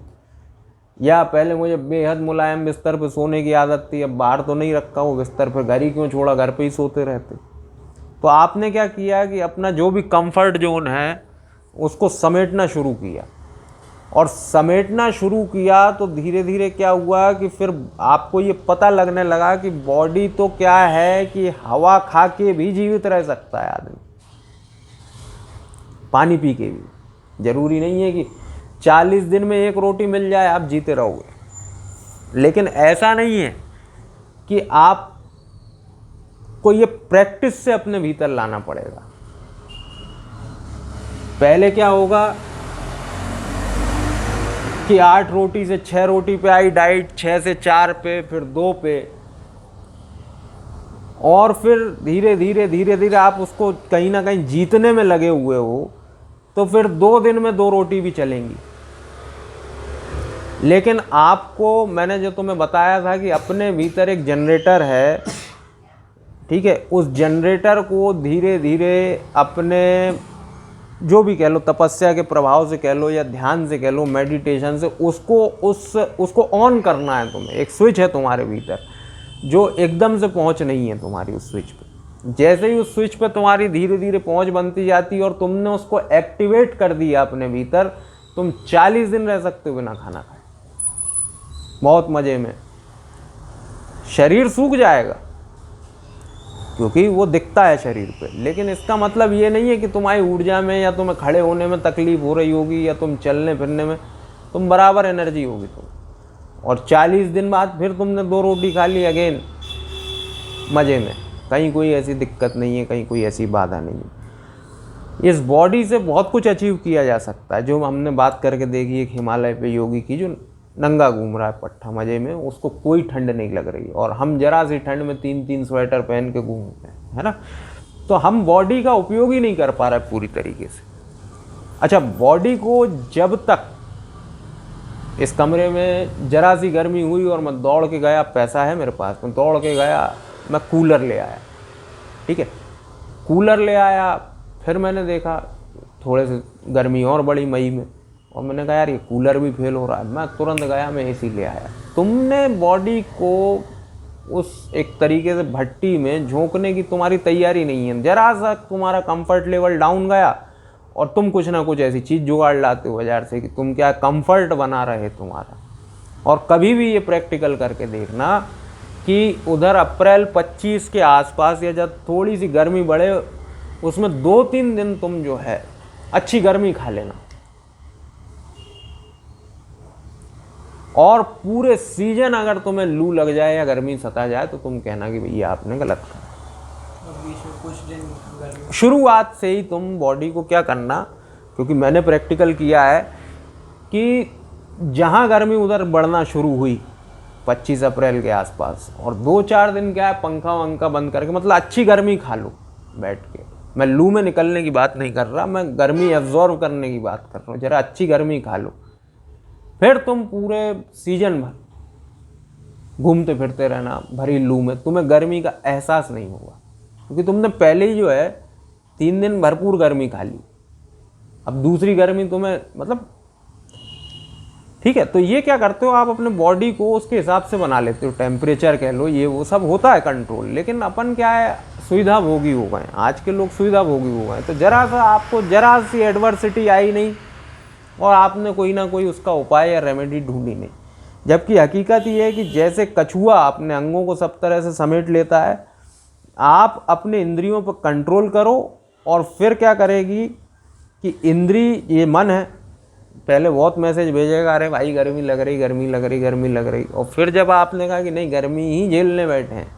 या पहले मुझे बेहद मुलायम बिस्तर पे सोने की आदत थी, अब बाहर तो नहीं रखा वो बिस्तर पर, घर ही क्यों छोड़ा, घर पे ही सोते रहते। तो आपने क्या किया कि अपना जो भी कंफर्ट जोन है उसको समेटना शुरू किया, और समेटना शुरू किया तो धीरे धीरे क्या हुआ कि फिर आपको ये पता लगने लगा कि बॉडी तो क्या है कि हवा खा के भी जीवित रह सकता है आदमी, पानी पी के भी। जरूरी नहीं है कि 40 दिन में 1 रोटी मिल जाए आप जीते रहोगे, लेकिन ऐसा नहीं है कि आप को ये प्रैक्टिस से अपने भीतर लाना पड़ेगा। पहले क्या होगा कि 8 रोटी से 6 रोटी पे आई डाइट, 6 से 4 पे, फिर 2 पे, और फिर धीरे धीरे आप उसको कहीं ना कहीं जीतने में लगे हुए हो, तो फिर 2 दिन में 2 रोटी भी चलेंगी। लेकिन आपको, मैंने जो तुम्हें बताया था कि अपने भीतर एक जनरेटर है, ठीक है, उस जनरेटर को धीरे धीरे अपने जो भी कह लो, तपस्या के प्रभाव से कह लो या ध्यान से कह लो, मेडिटेशन से, उसको ऑन करना है तुम्हें। एक स्विच है तुम्हारे भीतर जो एकदम से पहुंच नहीं है तुम्हारी उस स्विच पे। जैसे ही उस स्विच पे तुम्हारी धीरे धीरे पहुंच बनती जाती है और तुमने उसको एक्टिवेट कर दिया अपने भीतर, तुम 40 दिन रह सकते हो बिना खाना खाए, बहुत मज़े में। शरीर सूख जाएगा क्योंकि वो दिखता है शरीर पे, लेकिन इसका मतलब ये नहीं है कि तुम्हारी ऊर्जा में या तुम्हें खड़े होने में तकलीफ हो रही होगी या तुम चलने फिरने में, तुम बराबर एनर्जी होगी तुम। और 40 दिन बाद फिर तुमने 2 रोटी खा ली, अगेन मज़े में, कहीं कोई ऐसी दिक्कत नहीं है, कहीं कोई ऐसी बाधा नहीं है। इस बॉडी से बहुत कुछ अचीव किया जा सकता है। जो हमने बात करके देखी एक हिमालय पे योगी की, जो नंगा घूम रहा है पट्टा मज़े में, उसको कोई ठंड नहीं लग रही, और हम जरा सी ठंड में 3-3 स्वेटर पहन के घूमते हैं, है ना। तो हम बॉडी का उपयोग ही नहीं कर पा रहे पूरी तरीके से। अच्छा, बॉडी को जब तक इस कमरे में जरा सी गर्मी हुई और मैं दौड़ के गया, पैसा है मेरे पास, मैं दौड़ के गया, मैं कूलर ले आया, ठीक है, कूलर ले आया, फिर मैंने देखा थोड़े से गर्मी और बड़ी मई में, और मैंने कहा यार ये कूलर भी फेल हो रहा है, मैं तुरंत गया, मैं एसी ले आया। तुमने बॉडी को उस एक तरीके से भट्टी में झोंकने की तुम्हारी तैयारी नहीं है। जरा सा तुम्हारा कंफर्ट लेवल डाउन गया और तुम कुछ ना कुछ ऐसी चीज़ जुगाड़ लाते हो बाजार से कि तुम क्या कंफर्ट बना रहे तुम्हारा। और कभी भी ये प्रैक्टिकल करके देखना कि उधर अप्रैल 25 के आसपास या जब थोड़ी सी गर्मी बढ़े, उसमें 2-3 दिन तुम जो है अच्छी गर्मी खा लेना, और पूरे सीजन अगर तुम्हें लू लग जाए या गर्मी सता जाए तो तुम कहना कि भैया आपने गलत कहा। कुछ दिन शुरुआत से ही तुम बॉडी को क्या करना, क्योंकि मैंने प्रैक्टिकल किया है कि जहाँ गर्मी उधर बढ़ना शुरू हुई 25 अप्रैल के आसपास, और 2-4 दिन क्या है पंखा वंखा बंद करके, मतलब अच्छी गर्मी खा लो बैठ के। मैं लू में निकलने की बात नहीं कर रहा, मैं गर्मी एब्जॉर्व करने की बात कर रहा हूँ। जरा अच्छी गर्मी खा लो, फिर तुम पूरे सीजन भर घूमते फिरते रहना भरी लू में, तुम्हें गर्मी का एहसास नहीं होगा, क्योंकि तुमने पहले ही जो है 3 दिन भरपूर गर्मी खा ली। अब दूसरी गर्मी तुम्हें, मतलब ठीक है, तो ये क्या करते हो आप अपने बॉडी को उसके हिसाब से बना लेते हो, टेम्परेचर कह लो, ये वो सब होता है कंट्रोल। लेकिन अपन क्या है, सुविधा भोगी हो गए, आज के लोग सुविधा भोगी हो गए। तो जरा सा आपको जरा सी एडवर्सिटी आई नहीं और आपने कोई ना कोई उसका उपाय या रेमेडी ढूंढी नहीं। जबकि हकीकत ये है कि जैसे कछुआ अपने अंगों को सब तरह से समेट लेता है, आप अपने इंद्रियों पर कंट्रोल करो और फिर क्या करेगी कि इंद्री, ये मन है, पहले बहुत मैसेज भेजेगा, अरे भाई गर्मी लग रही, गर्मी लग रही, गर्मी लग रही, और फिर जब आपने कहा कि नहीं गर्मी ही झेलने बैठे हैं,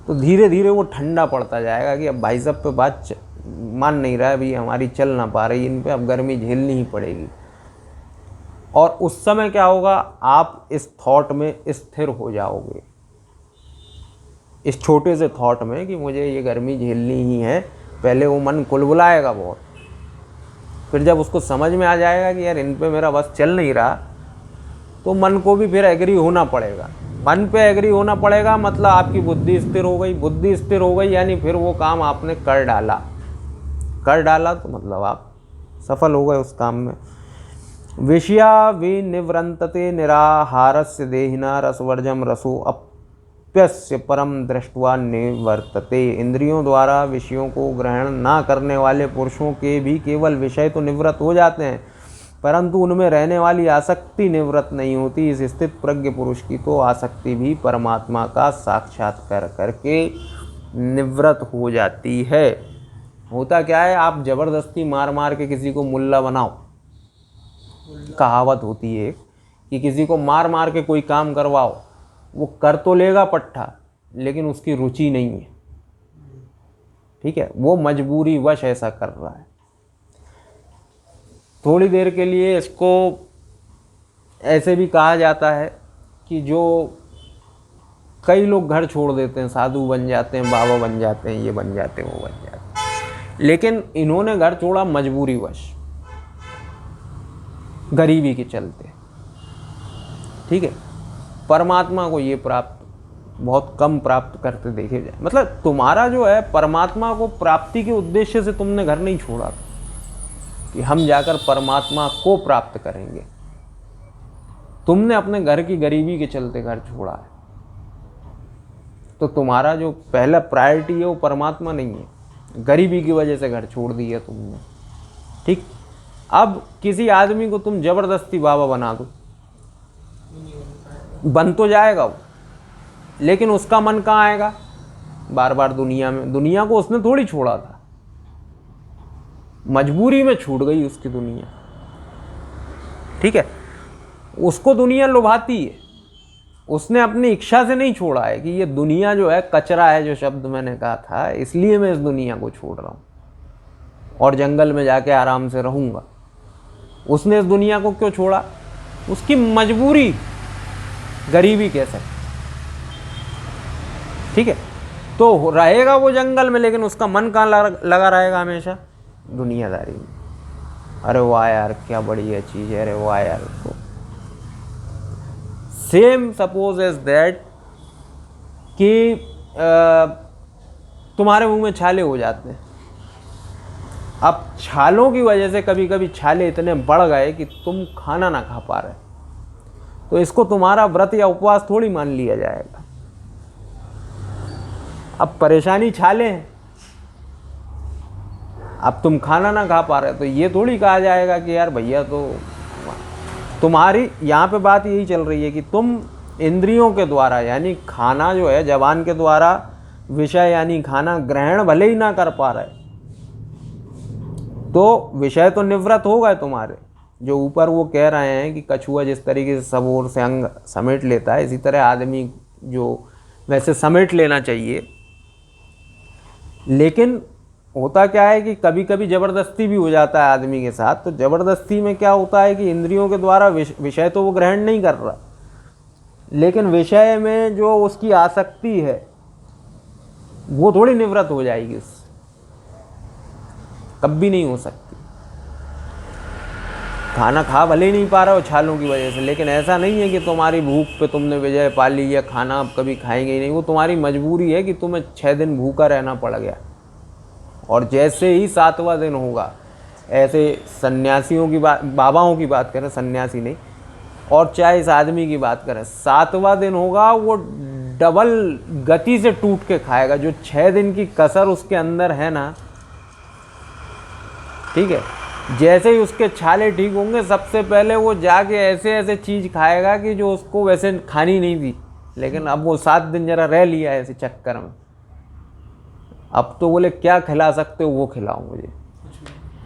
तो धीरे धीरे वो ठंडा पड़ता जाएगा कि अब भाई साहब पे बात मान नहीं रहा है, अभी हमारी चल ना पा रही, इन पे अब गर्मी झेलनी ही पड़ेगी। और उस समय क्या होगा, आप इस थॉट में स्थिर हो जाओगे, इस छोटे से थॉट में कि मुझे ये गर्मी झेलनी ही है। पहले वो मन कुलबुलाएगा बहुत, फिर जब उसको समझ में आ जाएगा कि यार इन पे मेरा बस चल नहीं रहा, तो मन को भी फिर एग्री होना पड़ेगा। मन पे एग्री होना पड़ेगा मतलब आपकी बुद्धि स्थिर हो गई, बुद्धि स्थिर हो गई यानी फिर वो काम आपने कर डाला, कर डाला तो मतलब आप सफल हो गए उस काम में। विषया विनिवृंतते निराहारस्य देहिना रसवर्जम रसो अप्यस्य परम दृष्ट्वा निवर्तते। इंद्रियों द्वारा विषयों को ग्रहण ना करने वाले पुरुषों के भी केवल विषय तो निवृत्त हो जाते हैं, परंतु उनमें रहने वाली आसक्ति निवृत्त नहीं होती। इस स्थित प्रज्ञ पुरुष की तो आसक्ति भी परमात्मा का साक्षात्कार करके निवृत्त हो जाती है। होता क्या है, आप ज़बरदस्ती मार मार के किसी को मुल्ला बनाओ, कहावत होती है कि किसी को मार मार के कोई काम करवाओ, वो कर तो लेगा पट्टा, लेकिन उसकी रुचि नहीं है, ठीक है, वो मजबूरी वश ऐसा कर रहा है। थोड़ी देर के लिए इसको ऐसे भी कहा जाता है कि जो कई लोग घर छोड़ देते हैं, साधु बन जाते हैं, बाबा बन जाते हैं, ये बन जाते हैं, वो बन जाते हैं, लेकिन इन्होंने घर छोड़ा मजबूरी वश, गरीबी के चलते, ठीक है। परमात्मा को ये प्राप्त बहुत कम प्राप्त करते देखे जाए। मतलब तुम्हारा जो है परमात्मा को प्राप्ति के उद्देश्य से तुमने घर नहीं छोड़ा कि हम जाकर परमात्मा को प्राप्त करेंगे, तुमने अपने घर की गरीबी के चलते घर छोड़ा है। तो तुम्हारा जो पहला प्रायोरिटी है वो परमात्मा नहीं है, गरीबी की वजह से घर छोड़ दी है तुमने, ठीक। अब किसी आदमी को तुम जबरदस्ती बाबा बना दो, बन तो जाएगा वो, लेकिन उसका मन कहाँ आएगा, बार बार दुनिया में। दुनिया को उसने थोड़ी छोड़ा था, मजबूरी में छूट गई उसकी दुनिया, ठीक है। उसको दुनिया लुभाती है, उसने अपनी इच्छा से नहीं छोड़ा है कि ये दुनिया जो है कचरा है, जो शब्द मैंने कहा था, इसलिए मैं इस दुनिया को छोड़ रहा हूँ और जंगल में जाके आराम से रहूँगा। उसने इस दुनिया को क्यों छोड़ा, उसकी मजबूरी, गरीबी कह सकते, ठीक है। तो रहेगा वो जंगल में, लेकिन उसका मन कहाँ लगा रहेगा हमेशा, दुनियादारी में। अरे वाह यार क्या बढ़िया चीज़ है, अरे वाह यार। तो सेम सपोज एज दैट कि तुम्हारे मुंह में छाले हो जाते हैं। अब छालों की वजह से कभी कभी छाले इतने बढ़ गए कि तुम खाना ना खा पा रहे, तो इसको तुम्हारा व्रत या उपवास थोड़ी मान लिया जाएगा। अब परेशानी छाले हैं, अब तुम खाना ना खा पा रहे, तो ये थोड़ी कहा जाएगा कि यार भैया, तो तुम्हारी यहाँ पे बात यही चल रही है कि तुम इंद्रियों के द्वारा, यानी खाना जो है जबान के द्वारा, विषय यानी खाना ग्रहण भले ही ना कर पा रहे, तो विषय तो निवृत्त हो गए तुम्हारे। जो ऊपर वो कह रहे हैं कि कछुआ जिस तरीके से सब ओर से अंग समेट लेता है, इसी तरह आदमी जो वैसे समेट लेना चाहिए। लेकिन होता क्या है कि कभी कभी ज़बरदस्ती भी हो जाता है आदमी के साथ। तो ज़बरदस्ती में क्या होता है कि इंद्रियों के द्वारा विषय तो वो ग्रहण नहीं कर रहा, लेकिन विषय में जो उसकी आसक्ति है वो थोड़ी निवृत्त हो जाएगी, उससे कभी नहीं हो सकती। खाना खा भले ही नहीं पा रहे हो छालों की वजह से, लेकिन ऐसा नहीं है कि तुम्हारी भूख पे तुमने विजय पा ली या खाना अब कभी खाएंगे ही नहीं। वो तुम्हारी मजबूरी है कि तुम्हें 6 दिन भूखा रहना पड़ गया, और जैसे ही 7वां दिन होगा, ऐसे सन्यासियों की बात, बाबाओं की बात करें, सन्यासी नहीं, और चाहे इस आदमी की बात करें, 7वां दिन होगा वो डबल गति से टूट के खाएगा। जो 6 दिन की कसर उसके अंदर है ना, ठीक है, जैसे ही उसके छाले ठीक होंगे सबसे पहले वो जाके ऐसे ऐसे चीज़ खाएगा कि जो उसको वैसे खानी नहीं थी, लेकिन अब वो 7 दिन जरा रह लिया ऐसे चक्कर में, अब तो बोले क्या खिला सकते हो वो खिलाओ मुझे।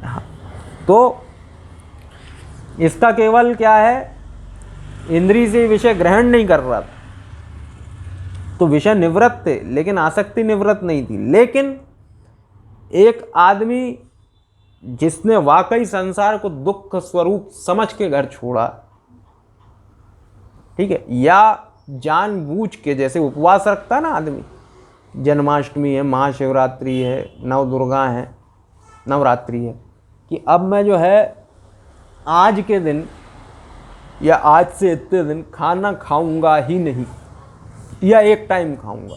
हाँ, तो इसका केवल क्या है, इंद्रिय से विषय ग्रहण नहीं कर रहा था, तो विषय निवृत्त थे लेकिन आसक्ति निवृत्त नहीं थी। लेकिन एक आदमी जिसने वाकई संसार को दुख स्वरूप समझ के घर छोड़ा, ठीक है, या जानबूझ के, जैसे उपवास रखता ना आदमी, जन्माष्टमी है, महाशिवरात्रि है, नवदुर्गा है, नवरात्रि है, कि अब मैं जो है आज के दिन या आज से इतने दिन खाना खाऊंगा ही नहीं, या एक टाइम खाऊंगा,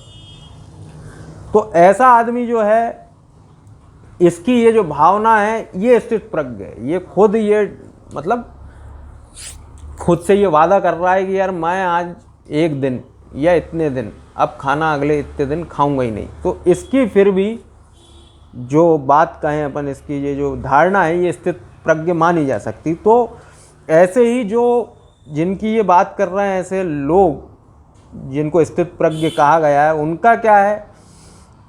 तो ऐसा आदमी जो है, इसकी ये जो भावना है ये स्थित प्रज्ञ है, ये खुद ये मतलब खुद से ये वादा कर रहा है कि यार मैं आज एक दिन या इतने दिन, अब खाना अगले इतने दिन खाऊंगा ही नहीं। तो इसकी फिर भी जो बात कहें अपन, इसकी ये जो धारणा है ये स्थित प्रज्ञ मानी जा सकती। तो ऐसे ही जो जिनकी ये बात कर रहे हैं ऐसे लोग जिनको स्थित प्रज्ञ कहा गया है, उनका क्या है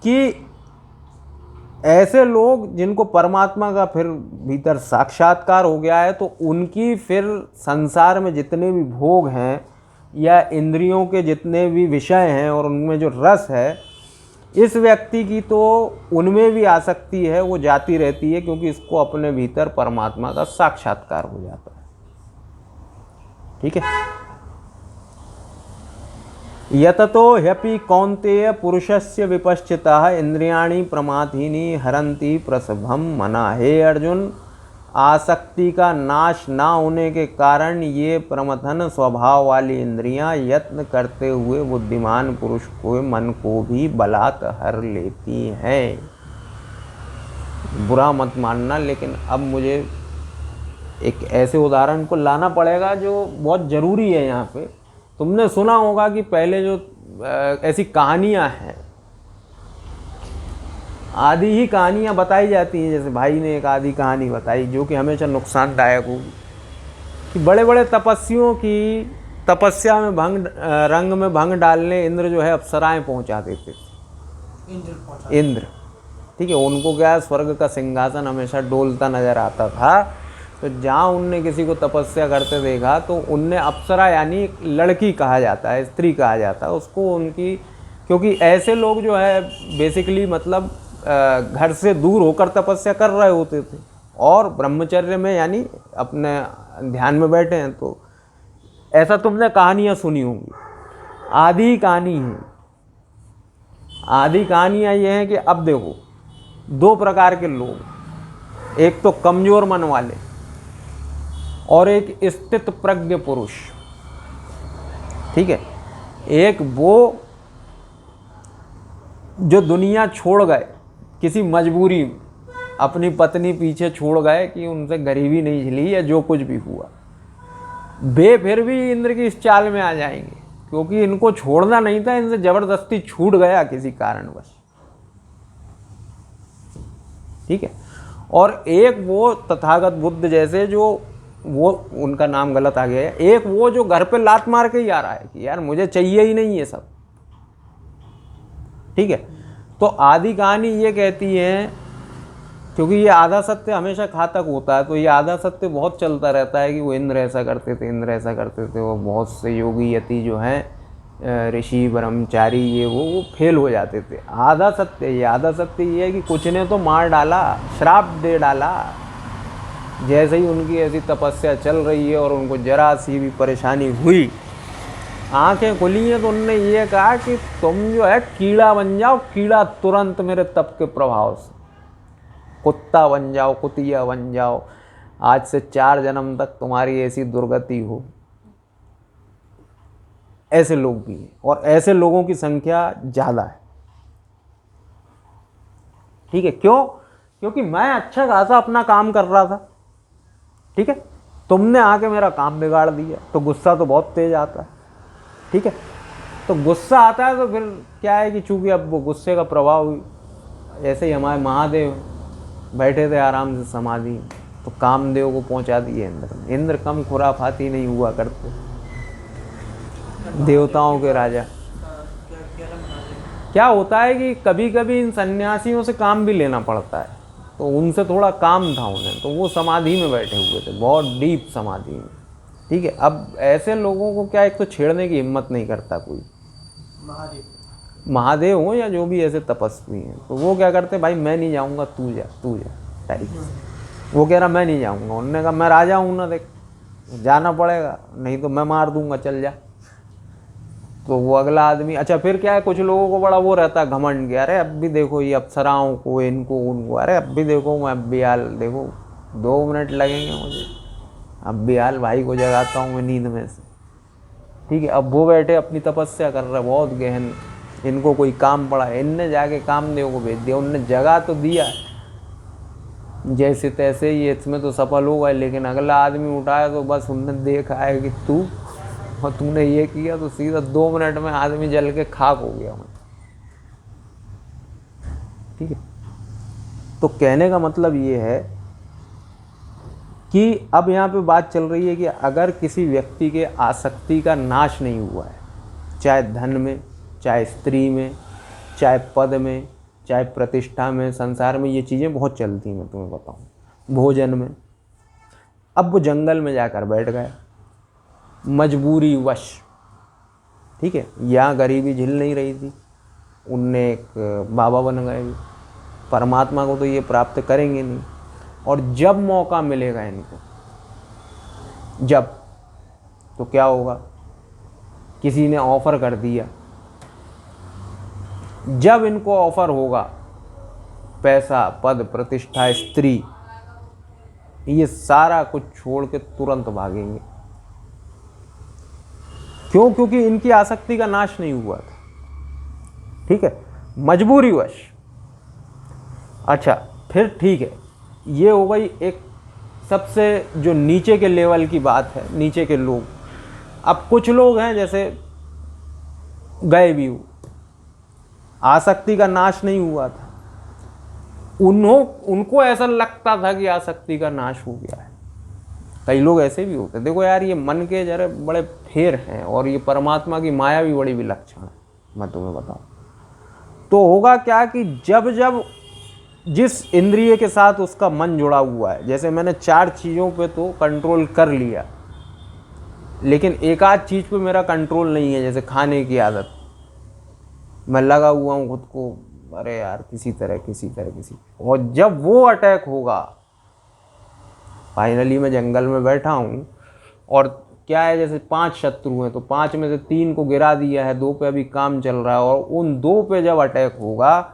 कि ऐसे लोग जिनको परमात्मा का फिर भीतर साक्षात्कार हो गया है, तो उनकी फिर संसार में जितने भी भोग हैं या इंद्रियों के जितने भी विषय हैं और उनमें जो रस है, इस व्यक्ति की तो उनमें भी आसक्ति है, वो जाती रहती है, क्योंकि इसको अपने भीतर परमात्मा का साक्षात्कार हो जाता है। ठीक है। यततो ह्यपि कौन्तेय पुरुषस्य विपश्चितः इंद्रियाणि प्रमाथीनि हरन्ति प्रसभम मना। हे अर्जुन, आसक्ति का नाश ना होने के कारण ये प्रमथन स्वभाव वाली इंद्रियां यत्न करते हुए बुद्धिमान पुरुष को मन को भी बलात् हर लेती हैं। बुरा मत मानना, लेकिन अब मुझे एक ऐसे उदाहरण को लाना पड़ेगा जो बहुत ज़रूरी है यहाँ पे। तुमने सुना होगा कि पहले जो ऐसी कहानियाँ हैं, आधी ही कहानियाँ बताई जाती हैं, जैसे भाई ने एक आधी कहानी बताई जो कि हमेशा नुकसानदायक होगी, कि बड़े बड़े तपस्वियों की तपस्या में रंग में भंग डालने इंद्र जो है अप्सराएं पहुँचा देते थे। इंद्र, ठीक है, उनको क्या स्वर्ग का सिंहासन हमेशा डोलता नज़र आता था, तो जहाँ उनने किसी को तपस्या करते देखा तो उनने अप्सरा यानी लड़की कहा जाता है, स्त्री कहा जाता है उसको, उनकी, क्योंकि ऐसे लोग जो है बेसिकली मतलब घर से दूर होकर तपस्या कर रहे होते थे और ब्रह्मचर्य में यानी अपने ध्यान में बैठे हैं। तो ऐसा तुमने कहानियाँ सुनी होंगी। आधी कहानी है, आधी कहानियाँ ये हैं कि अब देखो दो प्रकार के लोग, एक तो कमज़ोर मन वाले और एक स्थित प्रज्ञ पुरुष। ठीक है, एक वो जो दुनिया छोड़ गए किसी मजबूरी में, अपनी पत्नी पीछे छोड़ गए कि उनसे गरीबी नहीं झेली या जो कुछ भी हुआ, वे फिर भी इंद्र की इस चाल में आ जाएंगे, क्योंकि इनको छोड़ना नहीं था, इनसे जबरदस्ती छूट गया किसी कारणवश। ठीक है, और एक वो तथागत बुद्ध जैसे, जो वो उनका नाम गलत आ गया है, एक वो जो घर पे लात मार के ही आ रहा है कि यार मुझे चाहिए ही नहीं ये सब। ठीक है, तो आधी कहानी ये कहती है, क्योंकि ये आधा सत्य हमेशा घातक होता है, तो ये आधा सत्य बहुत चलता रहता है कि वो इंद्र ऐसा करते थे, इंद्र ऐसा करते थे, वो बहुत से योगी यति जो हैं ऋषि ब्रह्मचारी ये वो फेल हो जाते थे। आधा सत्य ये, आधा सत्य ये है कि कुछ ने तो मार डाला, श्राप दे डाला। जैसे ही उनकी ऐसी तपस्या चल रही है और उनको जरा सी भी परेशानी हुई, आंखें खुली हैं, तो उनने ये कहा कि तुम जो है कीड़ा बन जाओ, कीड़ा तुरंत मेरे तप के प्रभाव से, कुत्ता बन जाओ, कुतिया बन जाओ, आज से 4 जन्म तक तुम्हारी ऐसी दुर्गति हो। ऐसे लोग भी हैं और ऐसे लोगों की संख्या ज़्यादा है। ठीक है, क्यों? क्योंकि मैं अच्छा खासा अपना काम कर रहा था, ठीक है, तुमने आके मेरा काम बिगाड़ दिया, तो गुस्सा तो बहुत तेज आता है। ठीक है, तो गुस्सा आता है तो फिर क्या है कि चूंकि अब वो गुस्से का प्रभाव, ऐसे ही हमारे महादेव बैठे थे आराम से समाधि, तो कामदेव को पहुंचा दिए इंद्र ने। इंद्र कम खुराफाती नहीं हुआ करते, देवताओं के राजा। क्या होता है कि कभी कभी इन सन्यासियों से काम भी लेना पड़ता है, तो उनसे थोड़ा काम था उन्हें, तो वो समाधि में बैठे हुए थे, बहुत डीप समाधि में। ठीक है, अब ऐसे लोगों को क्या, एक तो छेड़ने की हिम्मत नहीं करता कोई, महादेव हो या जो भी ऐसे तपस्वी हैं, तो वो क्या करते, भाई मैं नहीं जाऊंगा, तू जा टाइप। वो कह रहा मैं नहीं जाऊंगा, उन्होंने कहा मैं राजा हूँ ना, देख जाना पड़ेगा, नहीं तो मैं मार दूंगा, चल जा। तो वो अगला आदमी, अच्छा फिर क्या है, कुछ लोगों को बड़ा वो रहता है घमंड, गया अरे अब भी देखो ये अप्सराओं को, इनको उनको, अरे अब भी देखो मैं अब भी हाल देखो 2 मिनट लगेंगे मुझे, अब भी हाल भाई को जगाता हूँ मैं नींद में से। ठीक है, अब वो बैठे अपनी तपस्या कर रहे, बहुत गहन, इनको कोई काम पड़ा, इनने जाके कामदेव को भेज दिया, उनने जगा तो दिया जैसे तैसे, ये इसमें तो सफल हो गए, लेकिन अगला आदमी उठाया तो बस उनने देखा है कि तू और तूने ये किया, तो सीधा 2 मिनट में आदमी जल के खाक हो गया। ठीक है, तो कहने का मतलब ये है कि अब यहाँ पे बात चल रही है कि अगर किसी व्यक्ति के आसक्ति का नाश नहीं हुआ है, चाहे धन में, चाहे स्त्री में, चाहे पद में, चाहे प्रतिष्ठा में, संसार में ये चीज़ें बहुत चलती हैं, मैं तुम्हें बताऊँ, भोजन में, अब वो जंगल में जाकर बैठ गए मजबूरी वश। ठीक है, यहाँ गरीबी झेल नहीं रही थी, उनने एक बाबा बन गए, परमात्मा को तो ये प्राप्त करेंगे नहीं, और जब मौका मिलेगा इनको, जब, तो क्या होगा, किसी ने ऑफर कर दिया, जब इनको ऑफर होगा पैसा, पद, प्रतिष्ठा, स्त्री, ये सारा कुछ छोड़ के तुरंत भागेंगे। क्यों? क्योंकि इनकी आसक्ति का नाश नहीं हुआ था। ठीक है, मजबूरी वश। अच्छा फिर ठीक है, ये हो गई एक सबसे जो नीचे के लेवल की बात है, नीचे के लोग। अब कुछ लोग हैं जैसे गए भी हो, आसक्ति का नाश नहीं हुआ था, उनको ऐसा लगता था कि आसक्ति का नाश हो गया है। कई लोग ऐसे भी होते हैं। देखो यार, ये मन के जरा बड़े फेर हैं, और ये परमात्मा की माया भी बड़ी विलक्षण है, मैं तुम्हें बताऊं। तो होगा क्या कि जब जब जिस इंद्रिय के साथ उसका मन जुड़ा हुआ है, जैसे मैंने 4 चीज़ों पे तो कंट्रोल कर लिया, लेकिन एक आध चीज़ पे मेरा कंट्रोल नहीं है, जैसे खाने की आदत, मैं लगा हुआ हूँ खुद को, अरे यार किसी तरह, और जब वो अटैक होगा, फाइनली मैं जंगल में बैठा हूँ, और क्या है, जैसे 5 शत्रु हैं, तो 5 में से 3 को गिरा दिया है, 2 पे अभी काम चल रहा है, और उन 2 पे जब अटैक होगा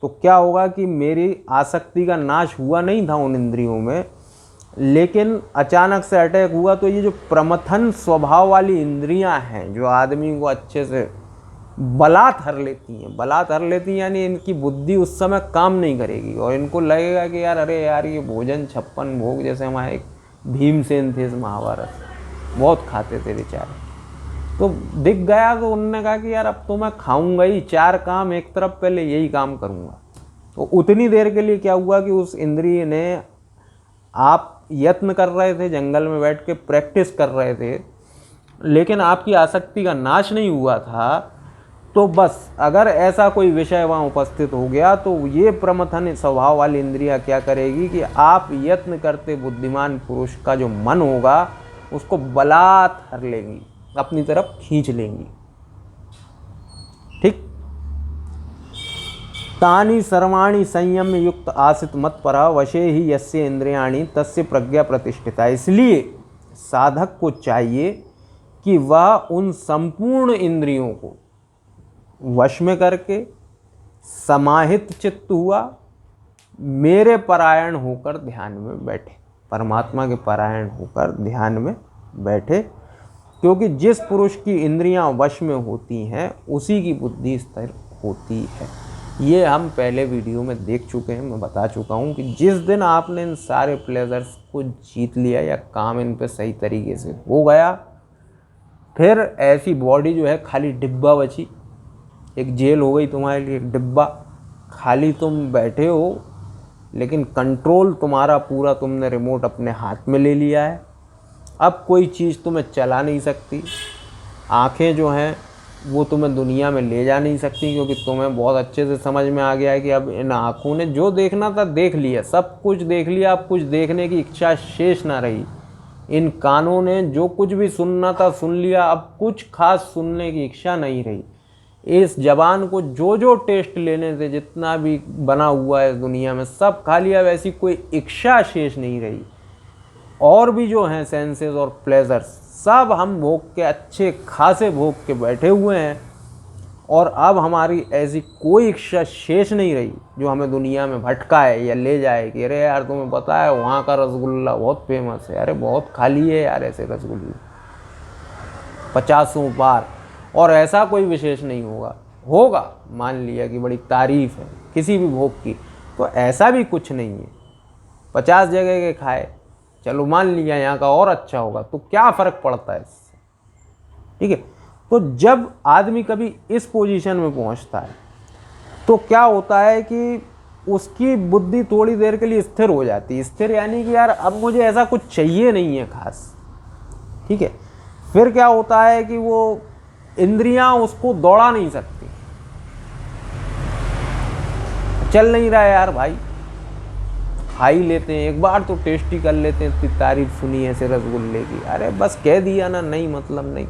तो क्या होगा कि मेरी आसक्ति का नाश हुआ नहीं था उन इंद्रियों में, लेकिन अचानक से अटैक हुआ। तो ये जो प्रमथन स्वभाव वाली इंद्रियां हैं, जो आदमी को अच्छे से बलात् हर लेती हैं, यानी इनकी बुद्धि उस समय काम नहीं करेगी, और इनको लगेगा कि यार अरे यार ये भोजन 56 भोग, जैसे हमारे एक भीमसेन थे इस महाभारत, बहुत खाते थे बेचारे, तो दिख गया, तो उन्होंने कहा कि यार अब तो मैं खाऊंगा ही, 4 काम एक तरफ, पहले यही काम करूंगा। तो उतनी देर के लिए क्या हुआ कि उस इंद्रिय ने, आप यत्न कर रहे थे, जंगल में बैठ के प्रैक्टिस कर रहे थे, लेकिन आपकी आसक्ति का नाश नहीं हुआ था, तो बस अगर ऐसा कोई विषय वहाँ उपस्थित हो गया, तो ये प्रमथन स्वभाव वाली इंद्रियां क्या करेगी कि आप यत्न करते बुद्धिमान पुरुष का जो मन होगा उसको बलात् हर लेंगी, अपनी तरफ खींच लेंगी। ठीक, तानि सर्वाणि संयम युक्त आसित मत्परा वशे ही यस्य इंद्रियाणि तस्य प्रज्ञा प्रतिष्ठिता। इसलिए साधक को चाहिए कि वह उन संपूर्ण इंद्रियों को वश में करके समाहित चित्त हुआ मेरे परायण होकर ध्यान में बैठे, परमात्मा के परायण होकर ध्यान में बैठे। क्योंकि जिस पुरुष की इंद्रियां वश में होती हैं उसी की बुद्धि स्थिर होती है। ये हम पहले वीडियो में देख चुके हैं, मैं बता चुका हूँ कि जिस दिन आपने इन सारे प्लेजर्स को जीत लिया या काम इन पे सही तरीके से हो गया, फिर ऐसी बॉडी जो है खाली डिब्बा बची, एक जेल हो गई तुम्हारे लिए, डिब्बा खाली, तुम बैठे हो लेकिन कंट्रोल तुम्हारा पूरा तुमने रिमोट अपने हाथ में ले लिया है। अब कोई चीज़ तुम्हें चला नहीं सकती। आँखें जो हैं वो तुम्हें दुनिया में ले जा नहीं सकती, क्योंकि तुम्हें बहुत अच्छे से समझ में आ गया है कि अब इन आँखों ने जो देखना था देख लिया, सब कुछ देख लिया, अब कुछ देखने की इच्छा शेष ना रही। इन कानों ने जो कुछ भी सुनना था सुन लिया, अब कुछ खास सुनने की इच्छा नहीं रही। इस जबान को जो जो टेस्ट लेने से जितना भी बना हुआ है इस दुनिया में सब खा लिया, वैसी कोई इच्छा शेष नहीं रही। और भी जो हैं सेंसेस और प्लेजर्स सब हम भोग के अच्छे खासे भोग के बैठे हुए हैं, और अब हमारी ऐसी कोई इच्छा शेष नहीं रही जो हमें दुनिया में भटकाए या ले जाए कि अरे यार तुम्हें पता है वहाँ का रसगुल्ला बहुत फेमस है, अरे बहुत खाली है यार ऐसे रसगुल्ले 50 बार, और ऐसा कोई विशेष नहीं होगा मान लिया कि बड़ी तारीफ है किसी भी भोग की, तो ऐसा भी कुछ नहीं है। 50 जगह के खाए, चलो मान लिया यहाँ का और अच्छा होगा, तो क्या फ़र्क पड़ता है इससे, ठीक है। तो जब आदमी कभी इस पोजीशन में पहुँचता है तो क्या होता है कि उसकी बुद्धि थोड़ी देर के लिए स्थिर हो जाती है। स्थिर यानी कि यार अब मुझे ऐसा कुछ चाहिए नहीं है खास, ठीक है। फिर क्या होता है कि वो इंद्रियां उसको दौड़ा नहीं सकती, चल नहीं रहा है यार भाई, खा ही लेते हैं एक बार तो टेस्ट ही कर लेते हैं, इतनी तारीफ सुनी है ऐसे रसगुल्ले की, अरे बस कह दिया ना, नहीं मतलब नहीं।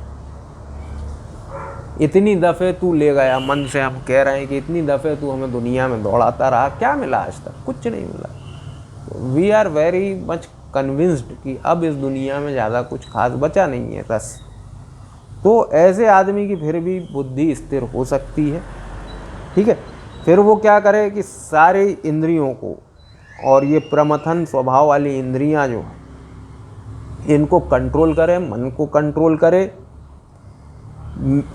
इतनी दफ़े तू ले गया, मन से हम कह रहे हैं कि इतनी दफ़े तू हमें दुनिया में दौड़ाता रहा, क्या मिला आज तक, कुछ नहीं मिला। We are very much convinced कि अब इस दुनिया में ज़्यादा कुछ खास बचा नहीं है रस। तो ऐसे आदमी की फिर भी बुद्धि स्थिर हो सकती है, ठीक है। फिर वो क्या करे कि सारे इंद्रियों को, और ये प्रमथन स्वभाव वाली इंद्रियां जो इनको कंट्रोल करे, मन को कंट्रोल करे,